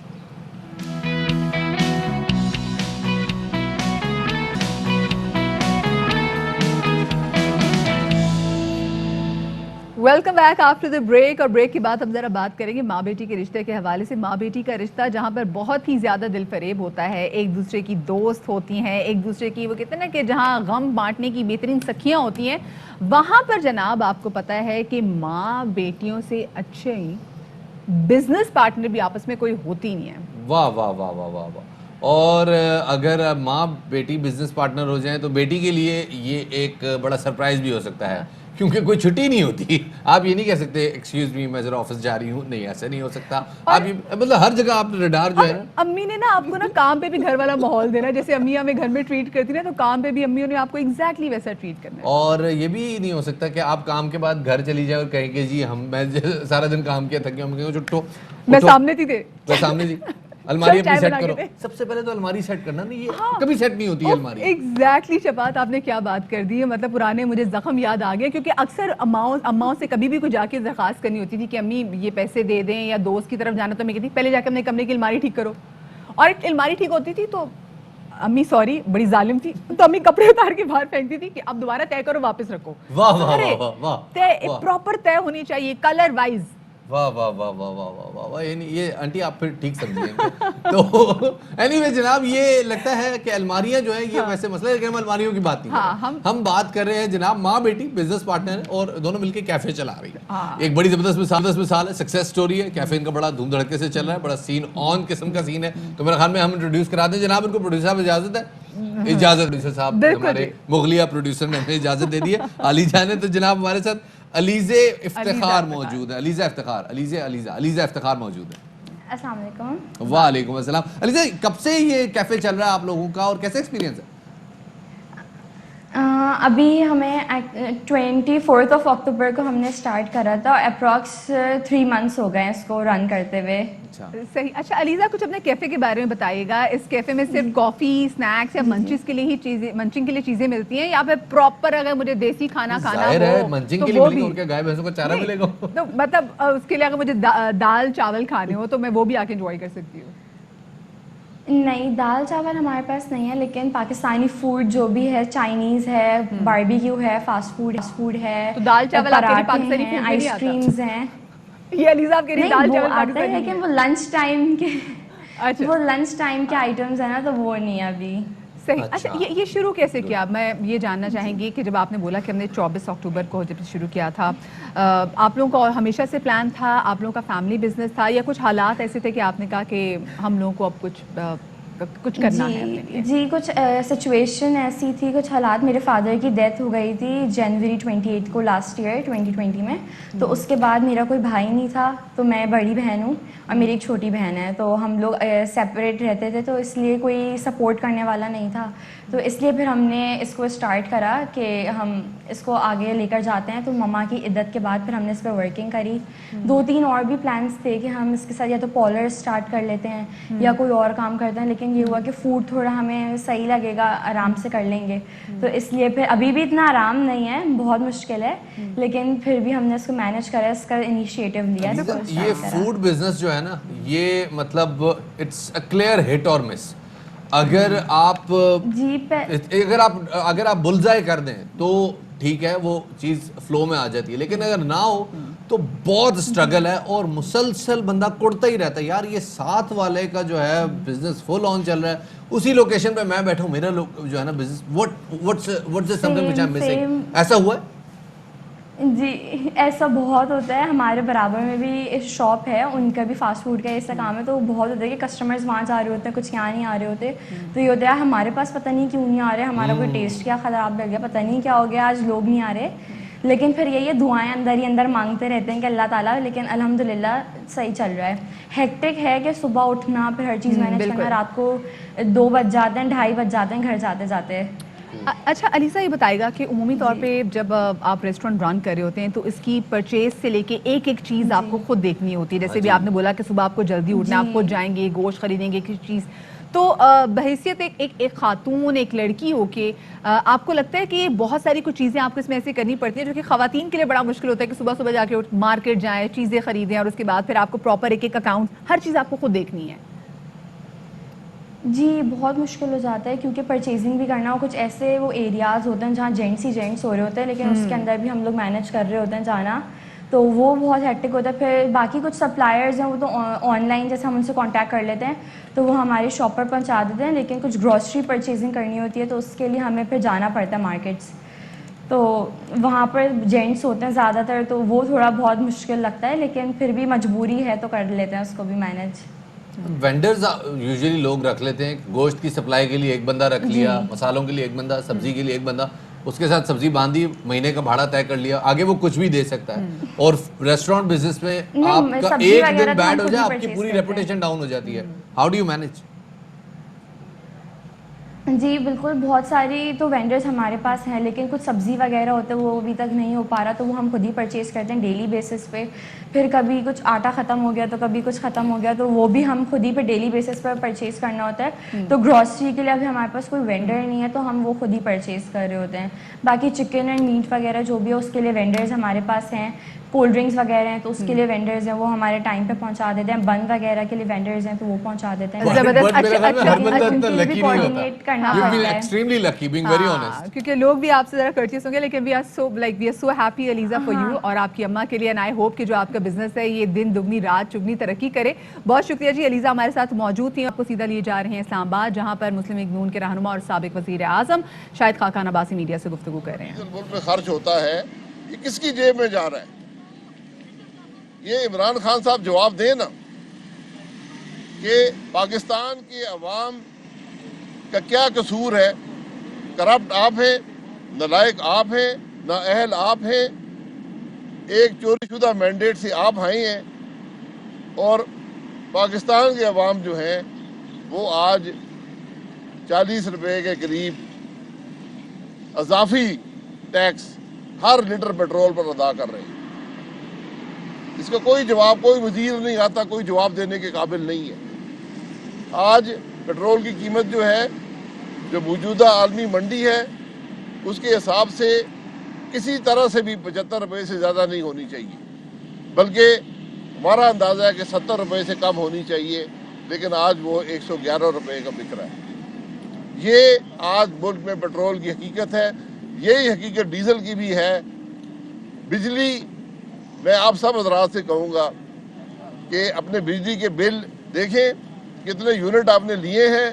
S1: Welcome back after the break. اور بریک کے بعد ہم ذرا بات کریں گے ماں بیٹی کے رشتے کے حوالے سے. ماں بیٹی کا رشتہ جہاں پر بہت ہی زیادہ دل فریب ہوتا ہے، ایک دوسرے کی دوست ہوتی ہیں، ایک دوسرے کی وہ کہتے ہیں نا کہ جہاں غم بانٹنے کی بہترین سکھیاں ہوتی ہیں، وہاں پر جناب آپ کو پتہ ہے کہ ماں بیٹیوں سے اچھے ہی بزنس پارٹنر بھی آپس میں کوئی ہوتی نہیں ہے.
S2: واہ واہ واہ واہ واہ واہ. اور اگر ماں بیٹی بزنس پارٹنر ہو جائیں تو بیٹی کے لیے یہ ایک بڑا سرپرائز بھی ہو سکتا ہے، کیونکہ کوئی چھٹی نہیں ہوتی. آپ یہ نہیں کہہ سکتے ایکسکیوز می میں ذرا آفس جا رہی ہوں، نہیں ایسا نہیں ہو سکتا. آپ مطلب ہر جگہ آپ ریڈار جو ہے نا،
S1: امی نے نا آپ کو نا کام پہ بھی گھر والا ماحول دینا، جیسے امی ہمیں گھر میں ٹریٹ کرتی نا تو کام پہ بھی امیوں نے آپ کو ایگزیکٹلی ویسا ٹریٹ کرنا ہے.
S2: اور یہ بھی نہیں ہو سکتا کہ آپ کام کے بعد گھر چلی جائے اور کہیں کہ جی میں سارا دن کام کیا تھکی ہوں، چھٹو
S1: میں سامنے تھی تھے،
S2: میں سامنے تھی الماری اپنی سیٹ کرو. سب سے پہلے تو الماری سیٹ کرنا نہیں، یہ کبھی سیٹ نہیں ہوتی ہے الماری.
S1: ایگزیکٹلی شفاعت آپ نے کیا بات کر دی ہے. مطلب پرانے مجھے زخم یاد آ گئے، کیونکہ اکثر اماؤں سے کبھی بھی کوئی جا کے درخواست کرنی ہوتی تھی کہ امی یہ پیسے دے دیں یا دوست کی طرف جانا، تو میں کہتی پہلے جا کے اپنے کمرے کی الماری ٹھیک کرو. اور الماری ٹھیک ہوتی تھی تو امی سوری بڑی ظالم تھی تو امی کپڑے اتار کے باہر پھینکتی تھی کہ اب دوبارہ طے کرو واپس رکھو.
S2: واہ واہ واہ واہ،
S1: طے پراپر طے ہونی چاہیے کلر وائز.
S2: واہ واہ واہ واہ واہ واہ واہ واہ. یہ آنٹی آپ پھر ٹھیک سمجھیں. تو اینی وے جناب یہ لگتا ہے کہ الماریاں جو ہیں یہ ویسے مسئلہ ہے کہ ہم الماریوں کی بات نہیں کر رہے، ہم بات کر رہے ہیں جناب ماں بیٹی بزنس پارٹنر اور دونوں مل کے کیفے چلا رہی ہے. ایک بڑی زبردست مثال ہے، سکسیس سٹوری ہے. کیفے ان کا بڑا دھوم دھڑکے سے چل رہا ہے، بڑا سین آن قسم کا سین ہے. تو میرے خیال میں ہم انٹروڈیوس کرا دیں جناب ان کو. پروڈیوسر صاحب اجازت ہے؟ اجازت. پروڈیوسر صاحب ہمارے مغلیہ پروڈیوسر نے ہمیں اجازت دے دی ہے. علی جان ہے تو جناب ہمارے ساتھ علیزہ افتخار موجود ہے. علیزہ افتخار موجود ہے.
S9: السلام علیکم.
S2: وعلیکم السلام. علیزہ کب سے یہ کیفے چل رہا ہے آپ لوگوں کا اور کیسا ایکسپیرینس ہے؟
S9: ابھی ہمیں 24 اکتوبر کو ہم نے اسٹارٹ کرا تھا، اپروکس 3 منتھس ہو گئے ہیں اس کو رن کرتے ہوئے.
S1: صحیح. اچھا علیزہ کچھ اپنے کیفے کے بارے میں بتائیے گا. اس کیفے میں صرف کافی اسنیکس یا منچز کے لیے ہی چیزیں، منچنگ کے لیے چیزیں ملتی ہیں یا پھر پراپر اگر مجھے دیسی کھانا کھانا ہو
S2: ظاہر ہے منچنگ کے لیے ملیں گے اور کیا گائے بھینسوں کا چارہ ملے گا.
S1: تو مطلب اس کے لیے اگر مجھے دال چاول کھانے ہو تو میں وہ بھی آ کے انجوائے کر سکتی ہوں؟
S9: نہیں، دال چاول ہمارے پاس نہیں ہے، لیکن پاکستانی فوڈ جو بھی ہے، چائنیز ہے، باربیکیو ہے، فاسٹ فوڈ ہے،
S1: تو دال چاول آپ کے لیے پاکستانی
S9: ہیں،
S1: فوڈ میں
S9: آئس
S1: نہیں آتا؟
S9: کریمز ہیں.
S1: یہ علیزہ آپ کے لیے دال چاول
S9: آتا ہے لیکن وہ لنچ ٹائم کے
S1: اچھا
S9: وہ لنچ ٹائم کے آئٹمز ہیں نا، تو وہ نہیں ہے ابھی.
S1: صحیح. اچھا یہ شروع کیسے کیا؟ میں یہ جاننا چاہیں گی کہ جب آپ نے بولا کہ ہم نے 24 اکتوبر کو جب شروع کیا تھا, آپ لوگوں کا ہمیشہ سے پلان تھا, آپ لوگوں کا فیملی بزنس تھا, یا کچھ حالات ایسے تھے کہ آپ نے کہا کہ ہم لوگوں کو اب کچھ کرنا ہے اپنے لیے؟
S9: جی کچھ سچویشن ایسی تھی, کچھ حالات. میرے فادر کی ڈیتھ ہو گئی تھی جنوری 28 کو لاسٹ ایئر 2020 میں. تو اس کے بعد میرا کوئی بھائی نہیں تھا, تو میں بڑی بہن ہوں اور میری ایک چھوٹی بہن ہے. تو ہم لوگ سیپریٹ رہتے تھے, تو اس لیے کوئی سپورٹ کرنے والا نہیں تھا. تو اس لیے پھر ہم نے اس کو اسٹارٹ کرا کہ ہم اس کو آگے لے کر جاتے ہیں. تو مما کی عدت کے بعد پھر ہم نے اس پہ ورکنگ کری. 2-3 اور بھی پلانس تھے کہ ہم اس کے ساتھ یا تو پارلر اسٹارٹ کر لیتے ہیں یا کوئی اور کام کرتے ہیں, لیکن یہ ہوا کہ فوڈ تھوڑا ہمیں صحیح لگے گا, آرام سے کر لیں گے. تو اس لیے پھر ابھی بھی اتنا آرام نہیں ہے, بہت مشکل ہے, لیکن پھر بھی ہم نے اس کو مینیج کرا, اس کا انیشیٹو لیا.
S2: یہ فوڈ بزنس جو ہے نا, یہ مطلب اٹس اے کلیئر ہٹ اور مس. اگر آپ بلزائے کر دیں تو ٹھیک ہے, وہ چیز فلو میں آ جاتی ہے, لیکن اگر نہ ہو تو بہت اسٹرگل ہے اور مسلسل بندہ کڑتا ہی رہتا ہے. یار یہ ساتھ والے کا جو ہے بزنس فل آن چل رہا ہے, اسی لوکیشن پہ میں بیٹھا ہوں, میرا جو ہے نا business what's something which I'm missing. ایسا ہوا ہے؟
S9: جی ایسا بہت ہوتا ہے. ہمارے برابر میں بھی شاپ ہے, ان کا بھی فاسٹ فوڈ کا ایسا کام ہے. تو بہت ہوتا ہے کہ کسٹمرز وہاں جا رہے ہوتے ہیں, کچھ یہاں نہیں آ رہے ہوتے. تو یہ ہوتا ہے ہمارے پاس پتہ نہیں کیوں نہیں آ رہے, ہمارا کوئی ٹیسٹ کیا خراب لگ گیا, پتہ نہیں کیا ہو گیا, آج لوگ نہیں آ رہے. لیکن پھر یہی دعائیں اندر ہی اندر مانگتے رہتے ہیں کہ اللہ تعالیٰ. لیکن الحمدللہ صحیح چل رہا ہے. ہیکٹک ہے کہ صبح اٹھنا, پھر ہر چیز مینیج کرنا, رات کو 2 بج جاتے ہیں, 2:30 بج جاتے ہیں گھر جاتے جاتے.
S1: اچھا علیزہ یہ بتائے گا کہ عمومی طور پہ جب آپ ریسٹورینٹ رن کر رہے ہوتے ہیں تو اس کی پرچیز سے لے کے ایک ایک چیز آپ کو خود دیکھنی ہوتی ہے. جیسے بھی آپ نے بولا کہ صبح آپ کو جلدی اٹھنا ہے, آپ خود جائیں گے, گوشت خریدیں گے, کسی چیز. تو بحیثیت ایک خاتون, ایک لڑکی ہو کے آپ کو لگتا ہے کہ بہت ساری کچھ چیزیں آپ کو اس میں ایسے کرنی پڑتی ہیں جو کہ خواتین کے لیے بڑا مشکل ہوتا ہے, کہ صبح صبح جا کے مارکیٹ جائیں, چیزیں خریدیں, اور اس کے بعد پھر آپ کو پراپر ایک ایک اکاؤنٹ, ہر چیز آپ کو خود دیکھنی ہے.
S9: جی بہت مشکل ہو جاتا ہے, کیونکہ پرچیزنگ بھی کرنا, اور کچھ ایسے وہ ایریاز ہوتے ہیں جہاں جینٹس ہی جینٹس ہو رہے ہوتے ہیں, لیکن اس کے اندر بھی ہم لوگ مینیج کر رہے ہوتے ہیں جانا. تو وہ بہت ہیکٹک ہوتا ہے. پھر باقی کچھ سپلائرز ہیں, وہ تو آن لائن جیسے ہم ان سے کانٹیکٹ کر لیتے ہیں تو وہ ہماری شاپ پر پہنچا دیتے ہیں. لیکن کچھ گروسری پرچیزنگ کرنی ہوتی ہے تو اس کے لیے ہمیں پھر جانا پڑتا ہے مارکیٹس. تو وہاں پر جینٹس ہوتے ہیں زیادہ تر, تو وہ تھوڑا بہت مشکل لگتا ہے, لیکن پھر بھی مجبوری ہے تو کر لیتے ہیں اس کو بھی مینیج.
S2: وینڈرز یوزلی لوگ رکھ لیتے ہیں, گوشت کی سپلائی کے لیے ایک بندہ رکھ لیا, مسالوں کے لیے ایک بندہ, سبزی کے لیے ایک بندہ, اس کے ساتھ سبزی باندھی, مہینے کا بھاڑا طے کر لیا, آگے وہ کچھ بھی دے سکتا ہے. اور ریسٹورینٹ بزنس میں آپ کا ایک دن بیڈ ہو جائے, آپ کی پوری ریپوٹیشن ڈاؤن ہو جاتی ہے. How do you manage?
S9: جی بالکل, بہت ساری تو وینڈرز ہمارے پاس ہیں, لیکن کچھ سبزی وغیرہ ہوتا ہے وہ ابھی تک نہیں ہو پا رہا, تو وہ ہم خود ہی پرچیز کرتے ہیں ڈیلی بیسس پہ. پھر کبھی کچھ آٹا ختم ہو گیا تو کبھی کچھ ختم ہو گیا, تو وہ بھی ہم خود ہی پہ ڈیلی بیسس پر پرچیز کرنا ہوتا ہے. تو گروسری کے لیے ابھی ہمارے پاس کوئی وینڈر نہیں ہے, تو ہم وہ خود ہی پرچیز کر رہے ہوتے ہیں. باقی چکن اینڈ میٹ وغیرہ جو بھی ہے اس کے لیے وینڈرز ہمارے پاس ہیں. کولڈ ڈرنکس وغیرہ ہیں تو اس کے لیے وینڈرز ہیں, وہ ہمارے ٹائم پہ پہنچا دیتے ہیں. بن وغیرہ کے لیے وینڈرز ہیں تو وہ پہنچا دیتے ہیں. کوآرڈینیٹ کرنا پڑتا ہے.
S1: کیونکہ لوگ بھی آپ سے ذرا کرچیز ہوں گے, لیکن we are so happy Aliza for you اور آپ کی اماں کے لیے. اینڈ آئی ہوپ کہ جو آپ کا بزنس ہے یہ دن دگنی رات چگنی ترقی کرے. بہت شکریہ جی. علیزہ ہمارے ساتھ موجود تھیں. آپ کو سیدھا لیے جا رہے ہیں اسلام آباد, جہاں پر مسلم لیگ نون کے رہنما اور سابق وزیر اعظم شاہد خاقان عباسی میڈیا سے گفتگو کر رہے ہیں.
S10: ملک میں خرچ ہوتا ہے یہ کس کی جیب میں جا رہا ہے؟ یہ عمران خان صاحب جواب دیں نا کہ پاکستان کی عوام کا کیا قصور ہے. کرپٹ آپ ہیں, نالائق آپ ہیں, نااہل آپ ہیں, ایک چوری شدہ مینڈیٹ سے آپ آئے ہیں, اور پاکستان کے عوام جو ہیں وہ آج 40 روپے کے قریب اضافی ٹیکس ہر لیٹر پیٹرول پر ادا کر رہے ہیں. اس کا کوئی جواب, کوئی وزیر نہیں آتا, کوئی جواب دینے کے قابل نہیں ہے. آج پیٹرول کی قیمت جو ہے, جو موجودہ عالمی منڈی ہے, اس کے حساب سے کسی طرح سے بھی 75 روپے سے زیادہ نہیں ہونی چاہیے, بلکہ ہمارا اندازہ ہے کہ 70 روپے سے کم ہونی چاہیے, لیکن آج وہ 111 روپے کا بک رہا ہے. یہ آج ملک میں پیٹرول کی حقیقت ہے. یہی حقیقت ڈیزل کی بھی ہے. بجلی, میں آپ سب حضرات سے کہوں گا کہ اپنے بجلی کے بل دیکھیں کتنے یونٹ آپ نے لیے ہیں,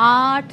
S11: 8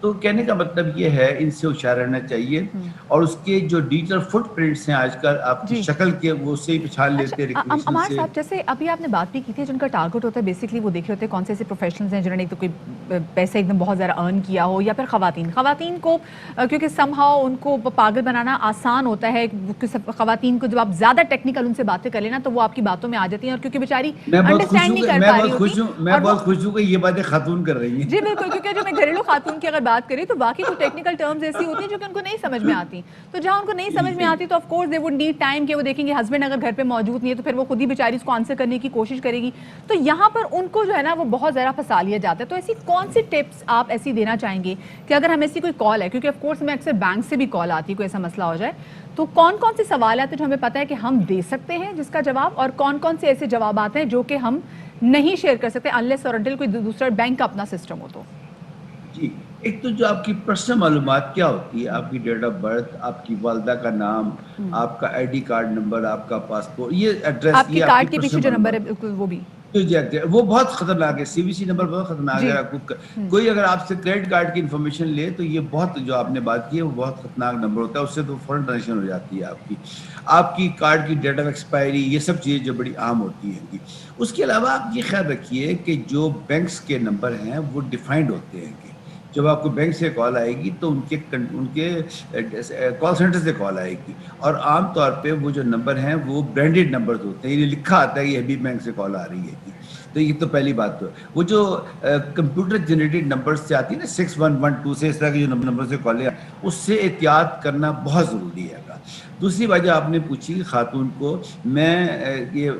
S12: تو کہنے کا مطلب یہ ہے ان سے ہوشیار رہنا چاہیے اور اس کے جو ڈیجیٹل فٹ پرنٹس ہیں آج کل آپ کی شکل کے وہ سے ہی پہچان لیتے ہیں ریکگنیشن
S11: عمار
S12: سے.
S11: صاحب جیسے ابھی آپ نے بات بھی کی تھی جن کا ٹارگٹ ہوتا ہے بیسکلی وہ دیکھ رہے ہوتے ہیں کون سے ایسے پروفیشنلز ہیں جنہوں نے تو کوئی پیسے ایک دم بہت زیادہ ارن کیا ہو یا پھر خواتین کو کیونکہ سم ہاؤ ان کو پاگل بنانا آسان ہوتا ہے. خواتین کو جب آپ زیادہ ٹیکنیکل ان سے باتیں کر لینا تو وہ آپ کی باتوں میں آ جاتی ہیں اور کیونکہ بیچاری انڈرسٹینڈ نہیں کر پا رہی ہوتی.
S12: میں بہت خوش ہوں کہ یہ باتیں خاتون کر رہی ہیں.
S11: جی بالکل, کیونکہ جو میں گھریلو خاتون کی اگر بات کریں تو باقی کچھ ٹیکنیکل ٹرمز ایسی ہوتی ہیں جو کہ ان کو نہیں سمجھ میں آتی. تو جہاں ان کو نہیں سمجھ میں آتی تو of course they would need time کہ وہ دیکھیں گے ہسبینڈ اگر گھر پہ موجود نہیں ہے تو پھر وہ خود ہی بیچاری اس کو آنسر کرنے کی کوشش کرے گی. تو یہاں پر ان کو جو ہے نا وہ بہت زیادہ پھنسا لیا جاتا ہے. تو ایسی کون سی ٹپس آپ ایسی دینا چاہیں گے کہ اگر ہمیں ایسی کوئی کال ہے, کیونکہ آف کورس ہمیں اکثر بینک سے بھی کال آتی ہے کوئی ایسا مسئلہ ہو جائے, تو کون کون سے سوالات ہیں جو ہمیں پتہ ہے کہ ہم دے سکتے ہیں جس کا جواب, اور کون کون سے ایسے جوابات ہیں جو کہ ہم نہیں شیئر کر سکتے انلیس اور انٹل کوئی دوسرا بینک کا اپنا سسٹم ہو. تو
S12: جی, ایک تو جو آپ کی پرسنل معلومات کیا ہوتی ہے, آپ کی ڈیٹ آف برتھ, آپ کی والدہ کا نام, آپ کا آئی ڈی کارڈ نمبر, آپ کا پاسپورٹ, یہ ایڈریس,
S11: آپ کے کارڈ کے پیچھے جو نمبر ہے وہ بھی
S12: وہ بہت خطرناک ہے. سی وی سی نمبر بہت خطرناک ہے. کوئی اگر آپ سے کریڈٹ کارڈ کی انفارمیشن لے تو یہ بہت, جو آپ نے بات کی ہے وہ بہت خطرناک نمبر ہوتا ہے. اس سے تو فوراً ٹرانزیکشن ہو جاتی ہے آپ کی کارڈ کی ڈیٹ آف ایکسپائری, یہ سب چیزیں جو بڑی عام ہوتی ہیں. اس کے علاوہ آپ یہ خیال رکھیے کہ جو بینکس کے نمبر ہیں وہ ڈیفائنڈ ہوتے ہیں. جب آپ کو بینک سے کال آئے گی تو ان کے کال سینٹر سے کال آئے گی, اور عام طور پہ وہ جو نمبر ہیں وہ برانڈیڈ نمبرز ہوتے ہیں. یہ لکھا آتا ہے یہ حبیب بینک سے کال آ رہی ہے. تو یہ تو پہلی بات. تو وہ جو کمپیوٹر جنریٹڈ نمبر سے آتی ہے نا 6112 سے, اس طرح کے جو نمبر سے کالیں, اس سے احتیاط کرنا بہت ضروری ہے. دوسری بات جو آپ نے پوچھی خاتون کو, میں یہ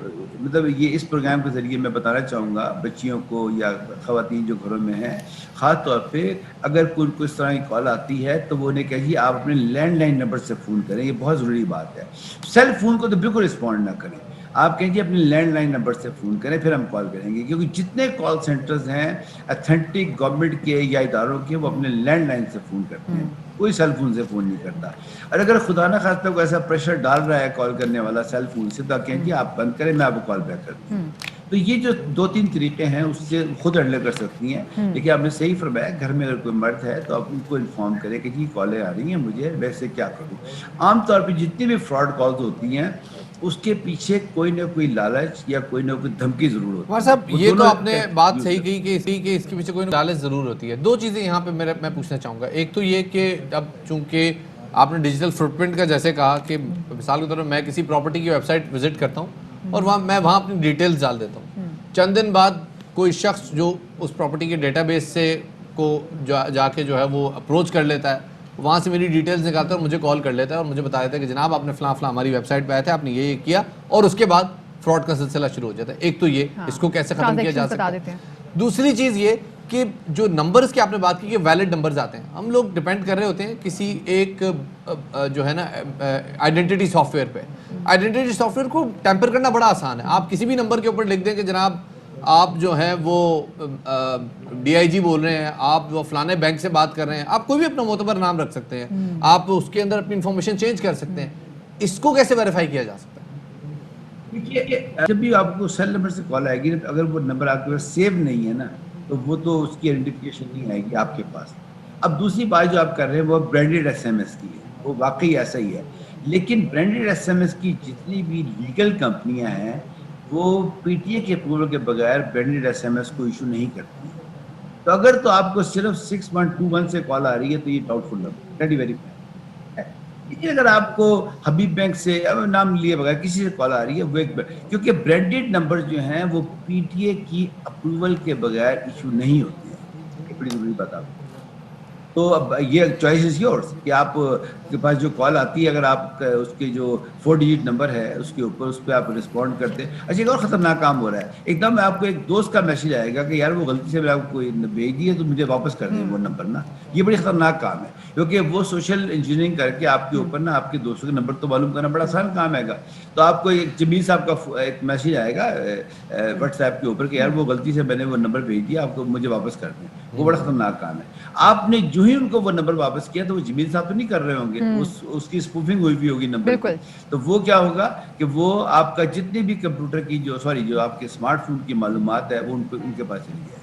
S12: مطلب یہ اس پروگرام کے ذریعے میں بتانا چاہوں گا بچیوں کو یا خواتین جو گھروں میں ہیں, خاص طور پہ اگر کوئی اس طرح کی کال آتی ہے تو وہ انہیں کہیے آپ اپنے لینڈ لائن نمبر سے فون کریں. یہ بہت ضروری بات ہے. سیل فون کو تو بالکل رسپونڈ نہ کریں. آپ کہیں جی اپنے لینڈ لائن نمبر سے فون کریں پھر ہم کال کریں گے, کیونکہ جتنے کال سینٹرز ہیں اتھینٹک گورنمنٹ کے یا اداروں کے, وہ اپنے لینڈ لائن سے فون کرتے ہیں, کوئی سیل فون سے فون نہیں کرتا. اور اگر خدا نہ خواستہ کوئی ایسا پریشر ڈال رہا ہے کال کرنے والا سیل فون سے, تو آپ کہیں جی آپ بند کریں, میں آپ کو کال بیک کرتی ہوں. تو یہ جو 2-3 طریقے ہیں اس سے خود ہینڈل کر سکتی ہیں. لیکن آپ نے صحیح فرمایا, گھر میں اگر کوئی مرد ہے تو آپ ان کو انفارم کریں کہ جی کالیں آ رہی ہیں مجھے, ویسے کیا کروں. عام طور پہ جتنی بھی فراڈ کالز ہوتی ہیں اس کے پیچھے کوئی نہ کوئی لالچ یا کوئی نہ کوئی دھمکی ضرور ہوتی ہے.
S2: عمر صاحب یہ تو آپ نے بات صحیح کہی کہ اس کے پیچھے کوئی لالچ ضرور ہوتی ہے. 2 چیزیں یہاں پہ میں پوچھنا چاہوں گا. ایک تو یہ کہ اب چونکہ آپ نے ڈیجیٹل فٹ پرنٹ کا جیسے کہا کہ مثال کے طور پر میں کسی پراپرٹی کی ویب سائٹ وزٹ کرتا ہوں اور میں وہاں اپنی ڈیٹیلز ڈال دیتا ہوں, چند دن بعد کوئی شخص جو اس پراپرٹی کے ڈیٹا بیس سے کو جا کے جو ہے وہ اپروچ کر لیتا ہے, وہاں سے میری ڈیٹیلز نکالتا ہے اور مجھے کال کر لیتا ہے اور مجھے بتا دیتا ہے کہ جناب آپ نے فلاں ہماری ویب سائٹ پہ آئے تھے, آپ نے یہ کیا, اور اس کے بعد فراڈ کا سلسلہ شروع ہو جاتا ہے. ایک تو یہ, اس کو کیسے ختم کیا جا سکتا ہے. دوسری چیز یہ کہ جو نمبرز کی آپ نے بات کی کہ ویلڈ نمبرز آتے ہیں, ہم لوگ ڈیپینڈ کر رہے ہوتے ہیں کسی ایک جو ہے نا آئیڈینٹی سافٹ ویئر پہ. آئیڈینٹی سافٹ ویئر کو ٹیمپر کرنا بڑا آسان ہے. آپ کسی بھی نمبر کے اوپر لکھ دیں کہ جناب آپ جو ہیں وہ ڈی آئی جی بول رہے ہیں, آپ وہ فلانے بینک سے بات کر رہے ہیں, آپ کوئی بھی اپنا معتبر نام رکھ سکتے ہیں, آپ اس کے اندر اپنی انفارمیشن چینج کر سکتے ہیں. اس کو کیسے ویریفائی کیا جا سکتا ہے؟
S12: دیکھیے, جب بھی آپ کو سیل نمبر سے کال آئے گی اگر وہ نمبر آپ کے پاس سیو نہیں ہے نا تو وہ تو اس کی آئیڈینٹیفیکیشن نہیں آئے گی آپ کے پاس. اب دوسری بات جو آپ کر رہے ہیں وہ برانڈیڈ ایس ایم ایس کی ہے, وہ واقعی ایسا ہی ہے. لیکن برانڈیڈ ایس ایم ایس کی جتنی بھی لیگل کمپنیاں ہیں وہ پی ٹی اے کے اپروول کے بغیر برانڈیڈ ایس ایم ایس کو ایشو نہیں کرتی ہیں. تو اگر تو آپ کو صرف 6121 سے کال آ رہی ہے تو یہ ڈاؤٹ فل نمبر, ویری ویری. لیکن اگر آپ کو حبیب بینک سے نام لیے بغیر کسی سے کال آ رہی ہے وہ ایک, کیونکہ برانڈیڈ نمبر جو ہیں وہ پی ٹی اے کی اپروول کے بغیر ایشو نہیں ہوتے ہیں. یہ بڑی ضروری بات آپ. تو اب یہ چوائس از یورس کہ آپ کے پاس جو کال آتی ہے اگر آپ اس کے جو 4 ڈیجٹ نمبر ہے اس کے اوپر اس پہ آپ رسپونڈ کرتے ہیں. اچھا ایک اور خطرناک کام ہو رہا ہے, ایک دم آپ کو ایک دوست کا میسج آئے گا کہ یار وہ غلطی سے میں آپ کو کوئی بھیج دی ہے تو مجھے واپس کر دیں وہ نمبر نا. یہ بڑی خطرناک کام ہے کیونکہ وہ سوشل انجینئرنگ کر کے آپ کے اوپر نا آپ کے دوستوں کے نمبر تو معلوم کرنا بڑا آسان کام ہے گا. تو آپ کو ایک جمیل صاحب کا ایک میسج آئے گا واٹس ایپ کے اوپر کہ یار وہ غلطی سے میں نے وہ نمبر بھیج دیا, آپ کو مجھے واپس کر دیں. وہ بڑا خطرناک کام ہے. آپ نے جو ہی ان کو وہ نمبر واپس کیا تو وہ جمیل صاحب تو نہیں کر رہے ہوں گے, اس کی اسپوفنگ ہوئی بھی ہوگی نمبر کی. تو وہ کیا ہوگا کہ وہ آپ کا جتنی بھی کمپیوٹر کی جو آپ کے اسمارٹ فون کی معلومات ہے وہ ان کے پاس چلی جائے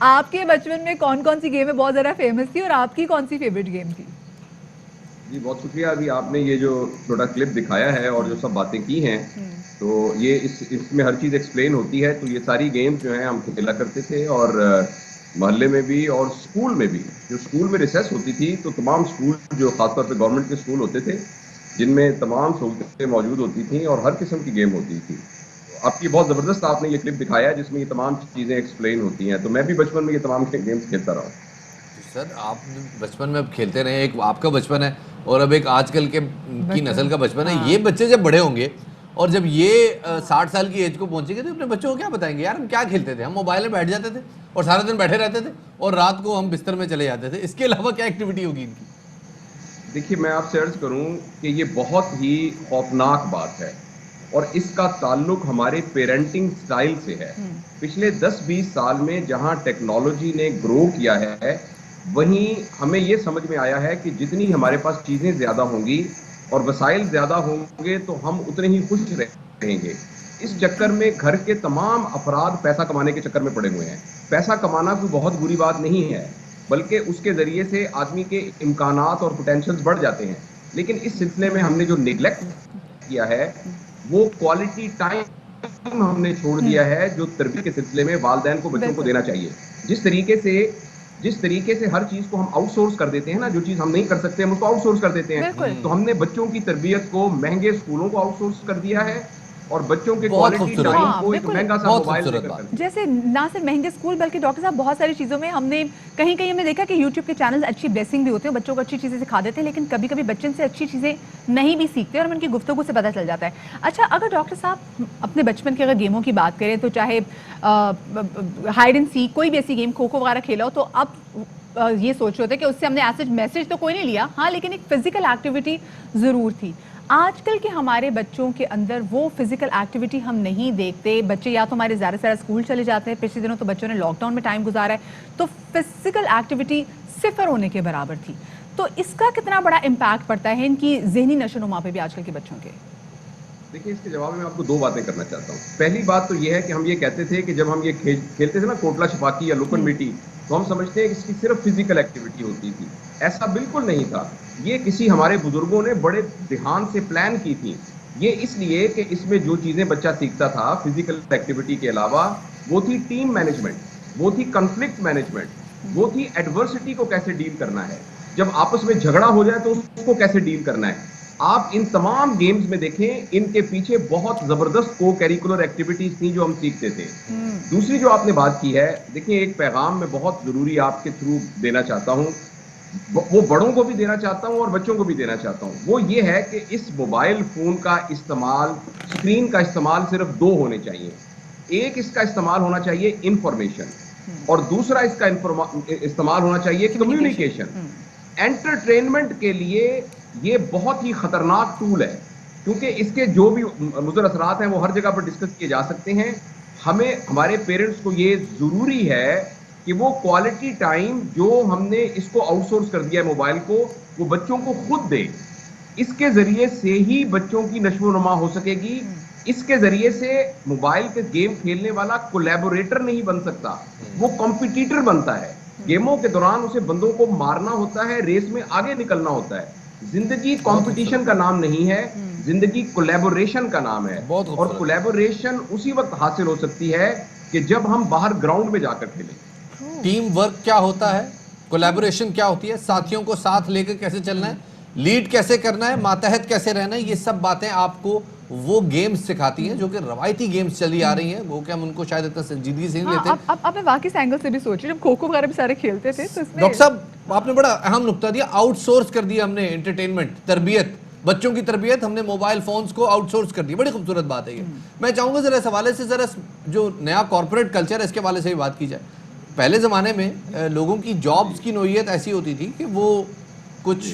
S11: آپ کے بچپن میں کون کون سی گیمیں بہت زیادہ فیمس تھی اور آپ کی کون سی فیوریٹ گیم تھی؟
S13: جی بہت شکریہ. ابھی آپ نے یہ جو چھوٹا کلپ دکھایا ہے اور جو سب باتیں کی ہیں تو یہ اس میں ہر چیز ایکسپلین ہوتی ہے. تو یہ ساری گیمز جو ہیں ہم کھیلا کرتے تھے اور محلے میں بھی اور اسکول میں بھی. جو اسکول میں ریسیس ہوتی تھی تو تمام اسکول جو خاص طور پہ گورنمنٹ کے اسکول ہوتے تھے جن میں تمام سہولتیں موجود ہوتی تھیں اور ہر قسم کی گیم ہوتی تھی. آپ کی بہت زبردست آپ نے یہ کلپ دکھایا جس میں یہ تمام چیزیں ایکسپلین ہوتی ہیں. تو میں بھی بچپن میں یہ تمام گیمز کھیلتا رہا ہوں.
S2: سر آپ بچپن میں اب کھیلتے رہے, ایک آپ کا بچپن ہے اور اب ایک آج کل کے کی نسل کا بچپن ہے. یہ بچے جب بڑے ہوں گے اور جب یہ 60 سال کی ایج کو پہنچے گے تو اپنے بچوں کو کیا بتائیں گے, یار ہم کیا کھیلتے تھے, ہم موبائل میں بیٹھ جاتے تھے اور سارا دن بیٹھے رہتے تھے اور رات کو ہم بستر میں چلے جاتے تھے, اس کے علاوہ کیا ایکٹیویٹی ہوگی ان کی؟
S13: دیکھیے میں آپ سے عرض کروں کہ یہ بہت ہی خوفناک بات ہے اور اس کا تعلق ہمارے پیرنٹنگ سٹائل سے ہے. پچھلے 10-20 سال میں جہاں ٹیکنالوجی نے گرو کیا ہے وہیں ہمیں یہ سمجھ میں آیا ہے کہ جتنی ہمارے پاس چیزیں زیادہ ہوں گی اور وسائل زیادہ ہوں گے تو ہم اتنے ہی خوش رہیں گے. اس چکر میں گھر کے تمام افراد پیسہ کمانے کے چکر میں پڑے ہوئے ہیں. پیسہ کمانا کوئی بہت بری بات نہیں ہے بلکہ اس کے ذریعے سے آدمی کے امکانات اور پوٹینشلز بڑھ جاتے ہیں. لیکن اس سلسلے میں ہم نے جو نیگلیکٹ کیا ہے وہ کوالٹی ٹائم ہم نے چھوڑ دیا ہے جو تربیت کے سلسلے میں والدین کو بچوں کو دینا چاہیے. جس طریقے سے ہر چیز کو ہم آؤٹ سورس کر دیتے ہیں نا, جو چیز ہم نہیں کر سکتے ہم اس کو آؤٹ سورس کر دیتے ہیں. تو ہم نے بچوں کی تربیت کو مہنگے اسکولوں کو آؤٹ سورس کر دیا ہے اور بچوں کے کوالٹی ٹائم کو ایک مہنگا سا موبائل دے کر.
S11: جیسے نہ صرف مہنگے اسکول بلکہ ڈاکٹر صاحب بہت ساری چیزوں میں ہم نے کہیں ہم نے دیکھا کہ یوٹیوب کے چینلز اچھی بلیسنگ بھی ہوتے ہیں, بچوں کو اچھی چیزیں سکھا دیتے ہیں, لیکن کبھی کبھی بچے سے اچھی چیزیں نہیں بھی سیکھتے اور ہمیں ان کی گفتگو سے پتہ چل جاتا ہے. اچھا اگر ڈاکٹر صاحب اپنے بچپن کے اگر گیموں کی بات کریں تو چاہے ہائیڈ اینڈ سیک کوئی بھی ایسی گیم کھو کھو وغیرہ کھیلا ہو تو اب یہ سوچ رہے ہوتے کہ اس سے ہم نے ایسا میسج تو کوئی نہیں لیا, ہاں لیکن ایک فزیکل ایکٹیویٹی ضرور تھی. آج کل کے ہمارے بچوں کے اندر وہ فزیکل ایکٹیویٹی ہم نہیں دیکھتے. بچے یا تو ہمارے زیادہ سے زیادہ اسکول چلے جاتے ہیں, پچھلے دنوں تو بچوں نے لاک ڈاؤن میں ٹائم گزارا ہے, تو فزیکل ایکٹیویٹی صفر ہونے کے برابر تھی. تو اس کا کتنا بڑا امپیکٹ پڑتا ہے ان کی ذہنی نشو و نما پہ بھی آج کل کے بچوں کے؟
S13: دیکھیں اس کے جواب میں آپ کو 2 باتیں کرنا چاہتا ہوں. پہلی بات تو یہ ہے کہ ہم یہ کہتے تھے کہ جب ہم یہ کھیلتے تھے نا کوٹلا چھپاکی یا لکن میٹی, تو ہم سمجھتے ہیں کہ اس کی صرف فزیکل ایکٹیویٹی ہوتی تھی. ایسا بالکل نہیں تھا. یہ کسی ہمارے بزرگوں نے بڑے دھیان سے پلان کی تھی. یہ اس لیے کہ اس میں جو چیزیں بچہ سیکھتا تھا فزیکل ایکٹیویٹی کے علاوہ وہ تھی ٹیم مینجمنٹ, وہ تھی کنفلکٹ مینجمنٹ, وہ تھی ایڈورسٹی کو کیسے ڈیل کرنا ہے, جب آپس میں جھگڑا ہو جائے تو اس کو کیسے ڈیل کرنا ہے. آپ ان تمام گیمز میں دیکھیں ان کے پیچھے بہت زبردست کو کیریکولر ایکٹیویٹیز تھیں جو ہم سیکھتے تھے. دوسری جو آپ نے بات کی ہے, دیکھیں ایک پیغام میں بہت ضروری آپ کے تھرو دینا چاہتا ہوں, وہ بڑوں کو بھی دینا چاہتا ہوں اور بچوں کو بھی دینا چاہتا ہوں. وہ یہ ہے کہ اس موبائل فون کا استعمال, اسکرین کا استعمال صرف 2 ہونے چاہیے. ایک اس کا استعمال ہونا چاہیے انفارمیشن اور دوسرا اس کا استعمال ہونا چاہیے کمیونیکیشن. انٹرٹینمنٹ کے لیے یہ بہت ہی خطرناک ٹول ہے کیونکہ اس کے جو بھی مضر اثرات ہیں وہ ہر جگہ پر ڈسکس کیے جا سکتے ہیں. ہمیں ہمارے پیرنٹس کو یہ ضروری ہے کہ وہ کوالٹی ٹائم جو ہم نے اس کو آؤٹ سورس کر دیا ہے موبائل کو, وہ بچوں کو خود دے. اس کے ذریعے سے ہی بچوں کی نشو و نما ہو سکے گی. اس کے ذریعے سے موبائل کے گیم کھیلنے والا کولیبوریٹر نہیں بن سکتا, وہ کمپٹیٹر بنتا ہے. گیموں کے دوران اسے بندوں کو مارنا ہوتا ہے, ریس میں آگے نکلنا ہوتا ہے. زندگی کمپٹیشن کا نام نہیں ہے, زندگی کولیبوریشن کا نام ہے. اور کولیبوریشن اسی وقت حاصل ہو سکتی ہے کہ جب ہم باہر گراؤنڈ میں جا کر کھیلیں.
S2: ٹیم ورک کیا ہوتا ہے, کولیبوریشن کیا ہوتی ہے, ساتھیوں کو ساتھ لے کر کیسے چلنا ہے, لیڈ کیسے کرنا ہے, ماتحت کیسے رہنا ہے, یہ سب باتیں آپ کو وہ گیمز سکھاتی ہیں جو کہ روایتی گیمز چلی آ رہی ہیں, وہ کہ ہم ان کو شاید اتنا سنجیدگی سے نہیں لیتے.
S11: اب میں واقعی سے اینگل سے بھی سوچ رہی ہوں, جب کھوکھو وغیرہ بھی سارے کھیلتے تھے تو اس میں
S2: ڈاکٹر صاحب آپ نے بڑا اہم نقطہ دیا, آؤٹ سورس کر دیا ہم نے انٹرٹینمنٹ, تربیت, بچوں کی تربیت ہم نے موبائل فونز کو آؤٹ سورس کر دی. بڑی خوبصورت بات ہے یہ. میں چاہوں گا ذرا اس حوالے سے ذرا جو نیا کارپوریٹ کلچر ہے اس کے حوالے سے بھی بات کی جائے. پہلے زمانے میں لوگوں کی جابز کی نوعیت ایسی ہوتی تھی کہ وہ کچھ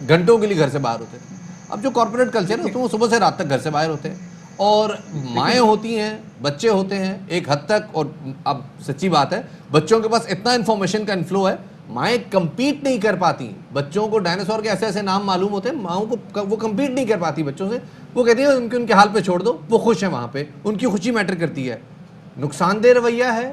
S2: گھنٹوں کے لیے گھر سے باہر ہوتے تھے. اب جو کارپوریٹ کلچر ہے تو وہ صبح سے رات تک گھر سے باہر ہوتے ہیں, اور مائیں ہوتی ہیں, بچے ہوتے ہیں ایک حد تک, اور اب سچی بات ہے بچوں کے پاس اتنا انفارمیشن کا انفلو ہے, مائیں کمپیٹ نہیں کر پاتی. بچوں کو ڈائناسور کے ایسے ایسے نام معلوم ہوتے ہیں, ماؤں کو وہ کمپیٹ نہیں کر پاتی بچوں سے. وہ کہتی ہیں ان کے حال پہ چھوڑ دو, وہ خوش ہیں وہاں پہ, ان کی خوشی میٹر کرتی ہے. نقصان دہ رویہ ہے,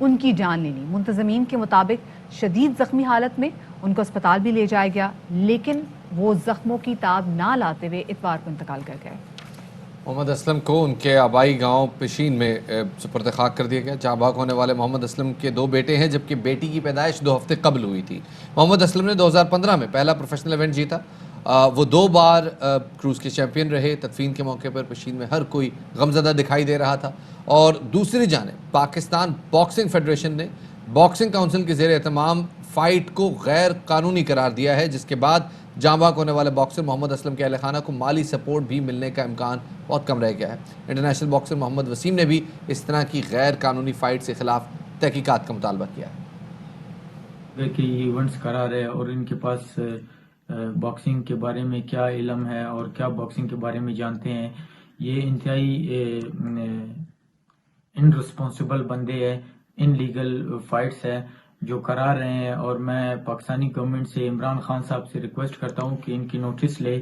S11: ان کی جان لے لی. منتظمین کے مطابق شدید زخمی حالت میں ان کو اسپتال بھی لے جایا گیا، لیکن وہ زخموں کی تاب نہ لاتے ہوئے اتوار کو انتقال کر گئے.
S2: محمد اسلم کو ان کے آبائی گاؤں پشین میں سپرد خاک کر دیا گیا. جاں بحق ہونے والے محمد اسلم کے 2 بیٹے ہیں، جبکہ بیٹی کی پیدائش 2 ہفتے قبل ہوئی تھی. محمد اسلم نے 2015 میں پہلا پروفیشنل ایونٹ جیتا. وہ 2 بار کروز کے چیمپئن رہے. تدفین کے موقع پر پشین میں ہر کوئی غمزدہ دکھائی دے رہا تھا. اور دوسری جانب پاکستان باکسنگ فیڈریشن نے باکسنگ کونسل کے زیر اہتمام فائٹ کو غیر قانونی قرار دیا ہے، جس کے بعد جاں بحق ہونے والے باکسر محمد اسلم کے اہل خانہ کو مالی سپورٹ بھی ملنے کا امکان بہت کم رہ گیا ہے. انٹرنیشنل باکسر محمد وسیم نے بھی اس طرح کی غیر قانونی فائٹ سے خلاف تحقیقات کا مطالبہ کیا ہے.
S4: کہ یہ ایونٹس کرا رہے اور ان کے پاس باکسنگ کے بارے میں کیا علم ہے اور کیا باکسنگ کے بارے میں جانتے ہیں. یہ انتہائی ان رسپانسبل بندے ہیں، ان لیگل فائٹس ہے جو کرا رہے ہیں. اور میں پاکستانی گورنمنٹ سے عمران خان صاحب سے ریکویسٹ کرتا ہوں کہ ان کی نوٹس لے.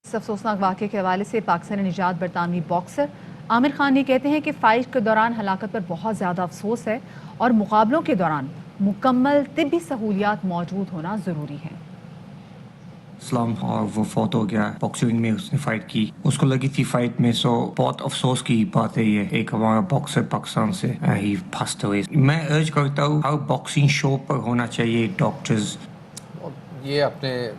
S11: اس افسوسناک واقعے کے حوالے سے پاکستانی نژاد برطانوی باکسر عامر خان یہ کہتے ہیں کہ فائٹ کے دوران ہلاکت پر بہت زیادہ افسوس ہے اور مقابلوں کے دوران مکمل طبی سہولیات موجود ہونا ضروری ہے.
S5: اسلام اور وہ فوت ہو گیا باکسنگ میں، اس نے فائٹ کی، اس کو لگی تھی فائٹ میں. سو بہت افسوس کی بات ہے یہ، ایک ہمارا باکسر پاکستان سے ہی passed away. میں ارج کرتا ہوں ہر باکسنگ شو پر ہونا چاہیے ڈاکٹرز.
S2: یہ اپنے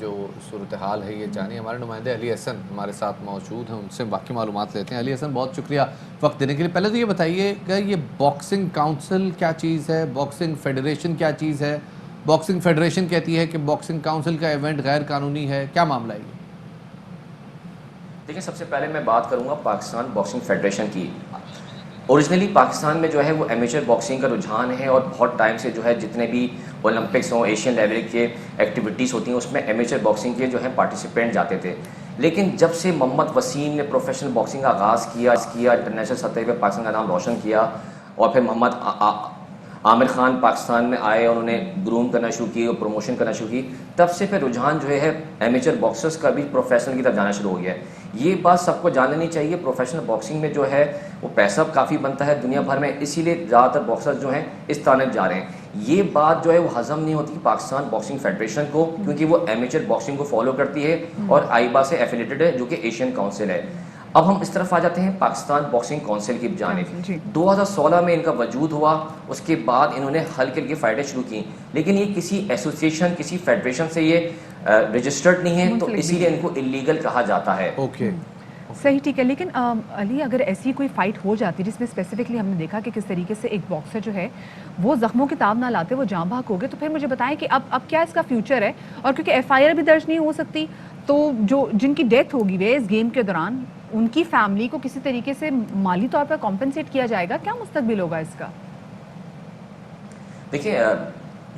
S2: جو صورتحال ہے یہ جانی. ہمارے نمائندے علی حسن ہمارے ساتھ موجود ہیں، ان سے باقی معلومات لیتے ہیں. علی حسن بہت شکریہ وقت دینے کے لیے. پہلے تو یہ بتائیے کہ یہ باکسنگ کاؤنسل کیا چیز ہے، باکسنگ فیڈریشن کیا چیز ہے؟ باکسنگ فیڈریشن کہتی ہے کہ باکسنگ کاؤنسل کا ایونٹ غیر قانونی ہے، کیا معاملہ ہے یہ؟
S6: دیکھیں، سب سے پہلے میں بات کروں گا پاکستان باکسنگ فیڈریشن کی. اوریجنلی پاکستان میں جو ہے وہ ایمیچر باکسنگ کا رجحان ہے، اور بہت ٹائم سے جو ہے جتنے بھی اولمپکس ہوں، ایشین لیول کے ایکٹیویٹیز ہوتی ہیں، اس میں ایمیچر باکسنگ کے جو ہے پارٹیسپینٹ جاتے تھے. لیکن جب سے محمد وسیم نے پروفیشنل باکسنگ کا آغاز کیا انٹرنیشنل سطح پہ پاکستان کا نام روشن کیا، اور پھر محمد عامر خان پاکستان میں آئے اور انہوں نے گروم کرنا شروع کی اور پروموشن کرنا شروع کی، تب سے پھر رجحان جو ہے ایمیچر باکسرز کا بھی پروفیشنل کی طرف جانا شروع ہو گیا ہے. یہ بات سب کو جان لینی چاہیے. پروفیشنل باکسنگ میں جو ہے وہ پیسہ کافی بنتا ہے دنیا بھر میں، اسی لیے زیادہ تر باکسرز جو ہیں اس طرح جا رہے ہیں. یہ بات جو ہے وہ ہضم نہیں ہوتی پاکستان باکسنگ فیڈریشن کو، کیونکہ وہ ایمیچر باکسنگ کو فالو کرتی ہے اور آئبا سے ایفیلیٹڈ ہے، جو کہ ایشین کاؤنسل ہے. اب ہم اس طرف آ جاتے ہیں پاکستان باکسنگ کونسل کی جانب. 2016 میں ان کا وجود ہوا، اس کے بعد انہوں نے ہلکی ہلکی فائٹیں شروع کی، لیکن یہ کسی ایسوسیشن کسی فیڈریشن سے یہ رجسٹرڈ نہیں ہے، تو اسی لیے ان کو اللیگل کہا جاتا ہے.
S2: اوکے
S11: صحیح، ٹھیک ہے. لیکن علی، اگر ایسی کوئی فائٹ ہو جاتی جس میں اسپیسیفکلی ہم نے دیکھا کہ کس طریقے سے ایک باکسر جو ہے وہ زخموں کی تاب نہ لاتے وہ جاں بحق ہو گئے، تو پھر مجھے بتائیں کہ اب کیا اس کا فیوچر ہے؟ اور کیونکہ ایف آئی آر بھی درج نہیں ہو سکتی، تو جن کی ڈیتھ ہوگی وہ اس گیم کے دوران، ان کی فیملی کو کسی طریقے سے مالی طور پر کمپنسیٹ کیا جائے گا؟ کیا مستقبل ہوگا اس کا؟
S6: دیکھیں،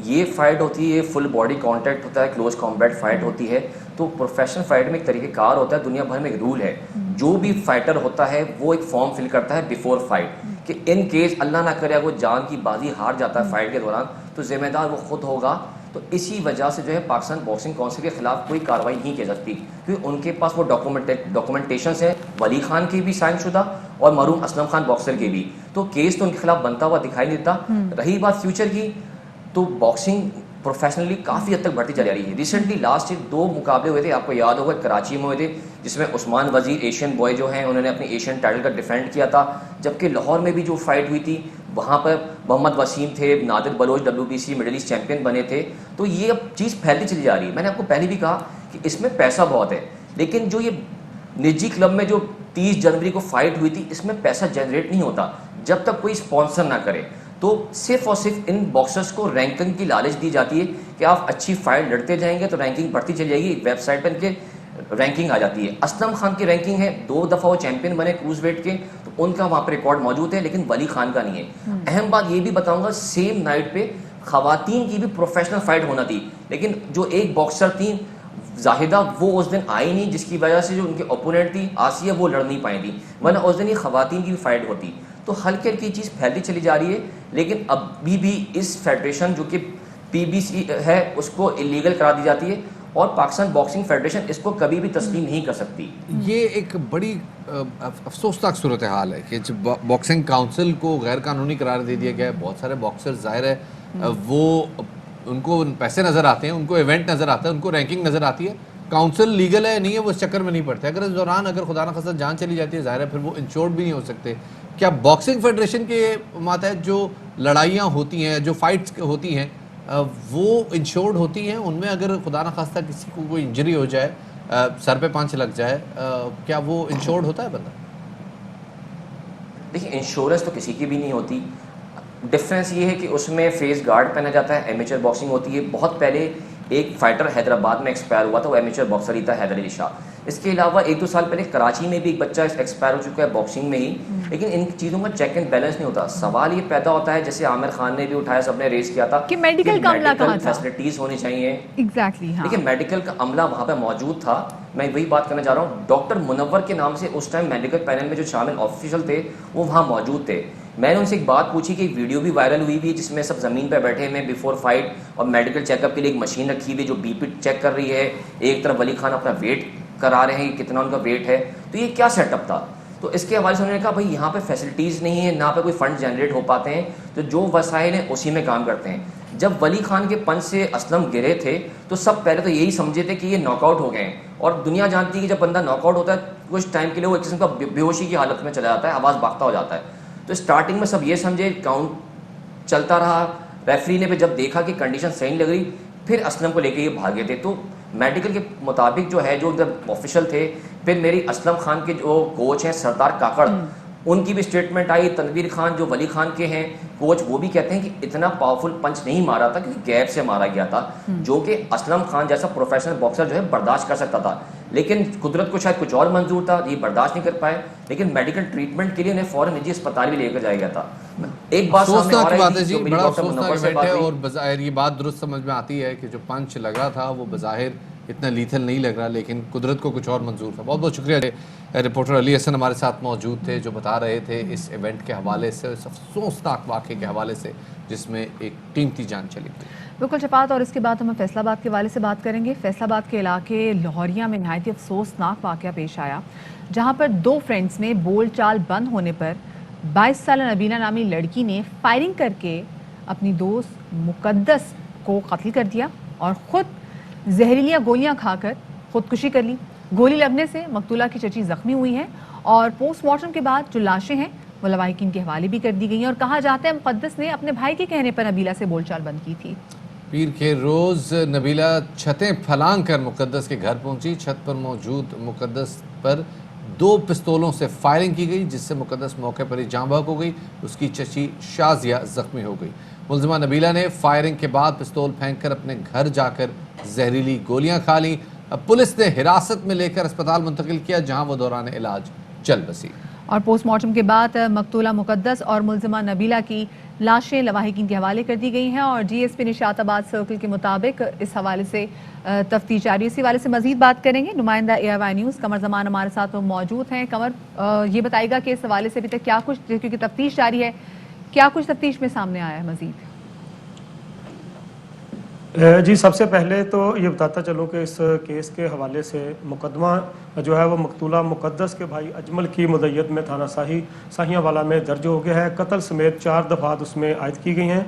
S6: یہ فائٹ ہوتی ہے، فل باڈی کانٹیکٹ ہوتا ہے، کلوز کمبیٹ فائٹ ہوتی ہے. تو پروفیشنل فائٹ میں ایک طریقہ کار ہوتا ہے، دنیا بھر میں ایک رول ہے. جو بھی فائٹر ہوتا ہے وہ ایک فارم فل کرتا ہے بیفور فائٹ، کہ ان کیس اللہ نہ کرے وہ جان کی بازی ہار جاتا ہے فائٹ کے دوران، تو ذمہ دار وہ خود ہوگا. تو اسی وجہ سے جو ہے پاکستان باکسنگ کونسل کے خلاف کوئی کارروائی نہیں کی جاتی، کیونکہ ان کے پاس وہ ڈاکومنٹیشنس ہیں، ولی خان کی بھی سائن شدہ اور مرحوم اسلم خان باکسر کے بھی. تو کیس تو ان کے خلاف بنتا ہوا دکھائی نہیں دیتا. رہی بات فیوچر کی، تو باکسنگ پروفیشنلی کافی حد تک بڑھتی چلی رہی ہے. ریسنٹلی لاسٹ 2 مقابلے ہوئے تھے، آپ کو یاد ہوگا کراچی میں ہوئے تھے، جس میں عثمان وزیر ایشین بوائے جو ہیں انہوں نے اپنی ایشین ٹائٹل کا ڈیفینڈ کیا تھا. جبکہ لاہور میں بھی جو فائٹ ہوئی تھی وہاں پر محمد وسیم تھے، Nadir Baloch WBC middle east champion بنے تھے. تو یہ اب چیز پھیلتی چلی جا رہی ہے. میں نے آپ کو پہلے بھی کہا کہ اس میں پیسہ بہت ہے، لیکن جو یہ نجی کلب میں جو 30 جنوری کو فائٹ ہوئی تھی، اس میں پیسہ جنریٹ نہیں ہوتا جب تک کوئی اسپانسر نہ کرے. تو صرف اور صرف ان باکسرز کو رینکنگ کی لالچ دی جاتی ہے کہ آپ اچھی فائٹ لڑتے جائیں گے تو رینکنگ بڑھتی چلی جائے گی. ویب سائٹ پہ ان کے رینکنگ آ جاتی ہے. اسلم خان کی رینکنگ ہے، 2 دفعہ وہ چیمپئن بنے کروز ویٹ کے، تو ان کا وہاں پہ ریکارڈ موجود ہے، لیکن ولی خان کا نہیں ہے. اہم بات یہ بھی بتاؤں گا، سیم نائٹ پہ خواتین کی بھی پروفیشنل فائٹ ہونا تھی، لیکن جو ایک باکسر تھی زاہدہ، وہ اس دن آئی نہیں، جس کی وجہ سے جو ان کے اوپوننٹ تھی آسیہ، وہ لڑ نہیں پائی تھی، ورنہ اس دن یہ خواتین کی بھی فائٹ ہوتی. تو ہلکی ہلکی چیز پھیلتی چلی جا رہی ہے، لیکن ابھی بھی اس فیڈریشن جو کہ PBC ہے اس کو اللیگل کرا دی جاتی ہے. اور پاکستان باکسنگ فیڈریشن اس کو کبھی بھی تسلیم نہیں کر سکتی.
S2: یہ ایک بڑی افسوسناک صورتحال ہے کہ جب باکسنگ کاؤنسل کو غیر قانونی قرار دے دیا گیا ہے. بہت سارے باکسر ظاہر ہے وہ ان کو پیسے نظر آتے ہیں, ان کو ایونٹ نظر آتا ہے, ان کو رینکنگ نظر آتی ہے. کاؤنسل لیگل ہے نہیں ہے, وہ اس چکر میں نہیں پڑتے. اگر اس دوران اگر خدا نخواستہ جان چلی جاتی ہے ظاہر ہے پھر وہ انشورڈ بھی نہیں ہو سکتے. کیا باکسنگ فیڈریشن کے ماتحت جو لڑائیاں ہوتی ہیں, جو فائٹس ہوتی ہیں, وہ انشورڈ ہوتی ہیں؟ ان میں اگر خدا نخواستہ کسی کو کوئی انجری ہو جائے, سر پہ پانچ لگ جائے, کیا وہ انشورڈ ہوتا ہے بندہ؟
S6: دیکھیں انشورنس تو کسی کی بھی نہیں ہوتی. ڈفرینس یہ ہے کہ اس میں فیس گارڈ پہنا جاتا ہے, ایمیچر باکسنگ ہوتی ہے. بہت پہلے ایک فائٹر حیدرآباد میں ایکسپائر ہوا تھا, وہ ایمیچر باکسر ہی تھا, حیدر علی شاہ. اس کے علاوہ 1-2 سال پہلے کراچی میں بھی ایک بچہ ایکسپائر ہو چکا ہے باکسنگ میں ہی. لیکن ان چیزوں کا چیک اینڈ بیلنس نہیں ہوتا. سوال یہ پیدا ہوتا ہے, جیسے عامر خان نے بھی اٹھایا, سب نے ریز کیا تھا
S11: کہ میڈیکل کا عملہ کہاں تھا,
S6: فیسلٹیز ہونی چاہیے.
S11: ایگزیکٹلی ہاں,
S6: دیکھیں میڈیکل کا عملہ وہاں پہ موجود تھا. میں وہی بات کرنا چاہ رہا ہوں, ڈاکٹر منور کے نام سے اس ٹائم میڈیکل پینل میں جو شامل آفیشل تھے وہ وہاں موجود تھے. میں نے ان سے ایک بات پوچھی کہ ایک ویڈیو بھی وائرل ہوئی ہے جس میں سب زمین پہ بیٹھے ہیں بیفور فائٹ, اور میڈیکل چیک اپ کے لیے ایک مشین رکھی ہوئی ہے جو بی پی چیک کر رہی ہے. ایک طرف ولی خان اپنا ویٹ کرا رہے ہیں, کتنا ان کا ویٹ ہے. تو یہ کیا سیٹ اپ تھا؟ تو اس کے حوالے سے انہوں نے کہا بھائی یہاں پہ فیسلٹیز نہیں ہیں, نہ پہ کوئی فنڈ جنریٹ ہو پاتے ہیں, تو جو وسائل ہیں اسی میں کام کرتے ہیں. جب ولی خان کے پنچ سے اسلم گرے تھے تو سب پہلے تو یہی سمجھے تھے کہ یہ ناک آؤٹ ہو گئے ہیں, اور دنیا جانتی ہے کہ جب بندہ ناک آؤٹ ہوتا ہے کچھ ٹائم کے لیے وہ ایک قسم کا بے ہوشی کی حالت میں چلا جاتا ہے, آواز باختہ ہو جاتا ہے. تو اسٹارٹنگ میں سب یہ سمجھے, کاؤنٹ چلتا رہا. ریفری نے بھی جب دیکھا کہ کنڈیشن صحیح نہیں لگ رہی پھر اسلم کو لے کے یہ بھاگے تھے. تو میڈیکل کے مطابق جو ہے, جو جب آفیشل تھے, پھر میری اسلم خان کے جو کوچ ہیں سردار کاکڑ, ان کی بھی اسٹیٹمنٹ آئی. تنویر خان جو ولی خان کے ہیں کوچ, وہ بھی کہتے ہیں کہ اتنا پاورفل پنچ نہیں مارا تھا کیونکہ گیپ سے مارا گیا تھا, جو کہ اسلم خان جیسا پروفیشنل باکسر جو ہے برداشت کر سکتا تھا. لیکن قدرت کو شاید کچھ اور منظور تھا, یہ برداشت نہیں کر پائے. لیکن میڈیکل ٹریٹمنٹ کے لیے انہیں فوراً نجی اسپتال بھی لے کر جایا گیا تھا. ایک بات سامنے آ رہی تھی جو میری ڈاکٹر منور سے بات ہوئی,
S2: اور بظاہر یہ بات درست سمجھ میں آتی ہے کہ جو پنچ لگا تھا وہ بظاہر اتنا لیتھل نہیں لگ رہا, لیکن قدرت کو کچھ اور منظور تھا. بہت بہت شکریہ. رپورٹر علی حسن ہمارے ساتھ موجود تھے جو بتا رہے تھے اس ایونٹ کے حوالے سے, اس افسوسناک واقعے کے حوالے سے جس میں ایک قیمتی جان چلی گئی.
S11: بالکل شفاعت. اور اس کے بعد ہم فیصل آباد کے حوالے سے بات کریں گے. فیصل آباد کے علاقے لاہوریہ میں نہایت افسوسناک واقعہ پیش آیا جہاں پر 2 فرینڈز میں بول چال بند ہونے پر 22 سالہ نبیلہ نامی لڑکی نے فائرنگ کر کے اپنی دوست مقدس کو قتل کر دیا اور خود زہریلی گولیاں کھا کر خودکشی کر لی. گولی لگنے سے مقتولہ کی چچی زخمی ہوئی ہیں اور پوسٹ مارٹم کے بعد جو لاشیں ہیں وہ لواحقین کے حوالے بھی کر دی گئی ہیں. اور کہا جاتا ہے مقدس نے اپنے بھائی کے کہنے پر نبیلہ سے بول چال بند کی تھی.
S2: پیر کے روز نبیلہ چھتیں پھلانگ کر مقدس کے گھر پہنچی. چھت پر موجود مقدس پر 2 پستولوں سے فائرنگ کی گئی جس سے مقدس موقع پر ہی جاں بحق ہو گئی. اس کی چچی شازیہ زخمی ہو گئی. ملزمہ نبیلہ نے فائرنگ کے بعد پستول پھینک کر اپنے گھر جا کر زہریلی گولیاں کھا لیں. پولیس نے حراست میں لے کر اسپتال منتقل کیا جہاں وہ دوران علاج چل بسی.
S11: اور پوسٹ مارٹم کے بعد مقتولہ مقدس اور ملزمہ نبیلہ کی لاشیں لواحقین کے حوالے کر دی گئی ہیں اور ڈی ایس پی نشاط آباد سرکل کے مطابق اس حوالے سے تفتیش جاری. اسی حوالے سے مزید بات کریں گے. نمائندہ اے وائی نیوز قمر زمان ہمارے ساتھ موجود ہیں. قمر, یہ بتائے گا کہ اس حوالے سے ابھی تک کیا کچھ, کیونکہ تفتیش جاری ہے, کیا کچھ تفتیش میں سامنے آیا ہے مزید؟
S7: جی, سب سے پہلے تو یہ بتاتا چلوں کہ اس کیس کے حوالے سے مقدمہ جو ہے وہ مقتولہ مقدس کے بھائی اجمل کی مدعیت میں تھانہ ساہیاں والا میں درج ہو گیا ہے. قتل سمیت 4 دفعات اس میں عائد کی گئی ہیں.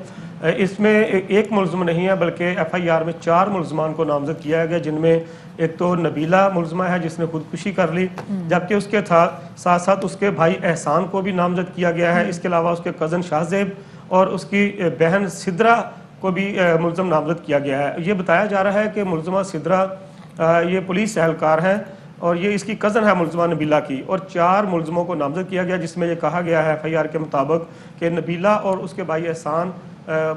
S7: اس میں ایک ملزم نہیں ہے بلکہ ایف آئی آر میں 4 ملزمان کو نامزد کیا گیا, جن میں ایک تو نبیلہ ملزمہ ہے جس نے خودکشی کر لی, جبکہ اس کے ساتھ ساتھ اس کے بھائی احسان کو بھی نامزد کیا گیا ہے. اس کے علاوہ اس کے کزن شاہزیب اور اس کی بہن سدرہ کو بھی ملزم نامزد کیا گیا ہے. یہ بتایا جا رہا ہے کہ ملزمہ سدرہ یہ پولیس اہلکار ہیں اور یہ اس کی کزن ہے ملزمہ نبیلہ کی, اور 4 ملزموں کو نامزد کیا گیا جس میں یہ کہا گیا ہے ایف آئی آر کے مطابق کہ نبیلہ اور اس کے بھائی احسان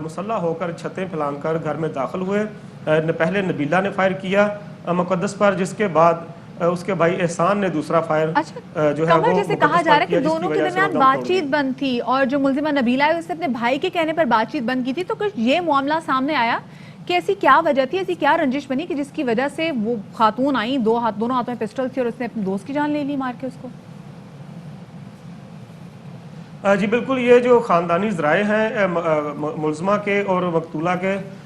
S7: مسلح ہو کر چھتیں پھلانگ کر گھر میں داخل ہوئے. پہلے نبیلہ نے فائر کیا مقدس پر, جس کے بعد اس کے بھائی احسان نے دوسرا فائر جو ہے وہ
S11: جیسے کہا جا رہا ہے کہ دونوں کے درمیان بات چیت بند تھی اور جو ملزمہ نبیلہ ہے اس نے اپنے بھائی کے کہنے پر بات چیت بند کی تھی. تو کچھ یہ معاملہ سامنے آیا کہ ایسی کیا وجہ تھی, ایسی کیا رنجش بنی کہ جس کی وجہ سے وہ خاتون آئیں, دونوں ہاتھوں میں پسٹل تھی اور اس نے اپنے دوست کی جان لے لی مار کے اس کو؟
S7: جی بالکل, یہ جو خاندانی ذرائع ہیں ملزمہ کے اور مقتولہ کے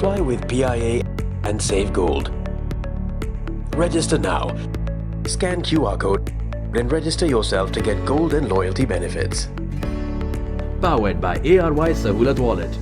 S9: Fly with PIA and save gold. Register now. Scan QR code and register yourself to get gold and loyalty benefits. Powered by ARY Sahulat Wallet.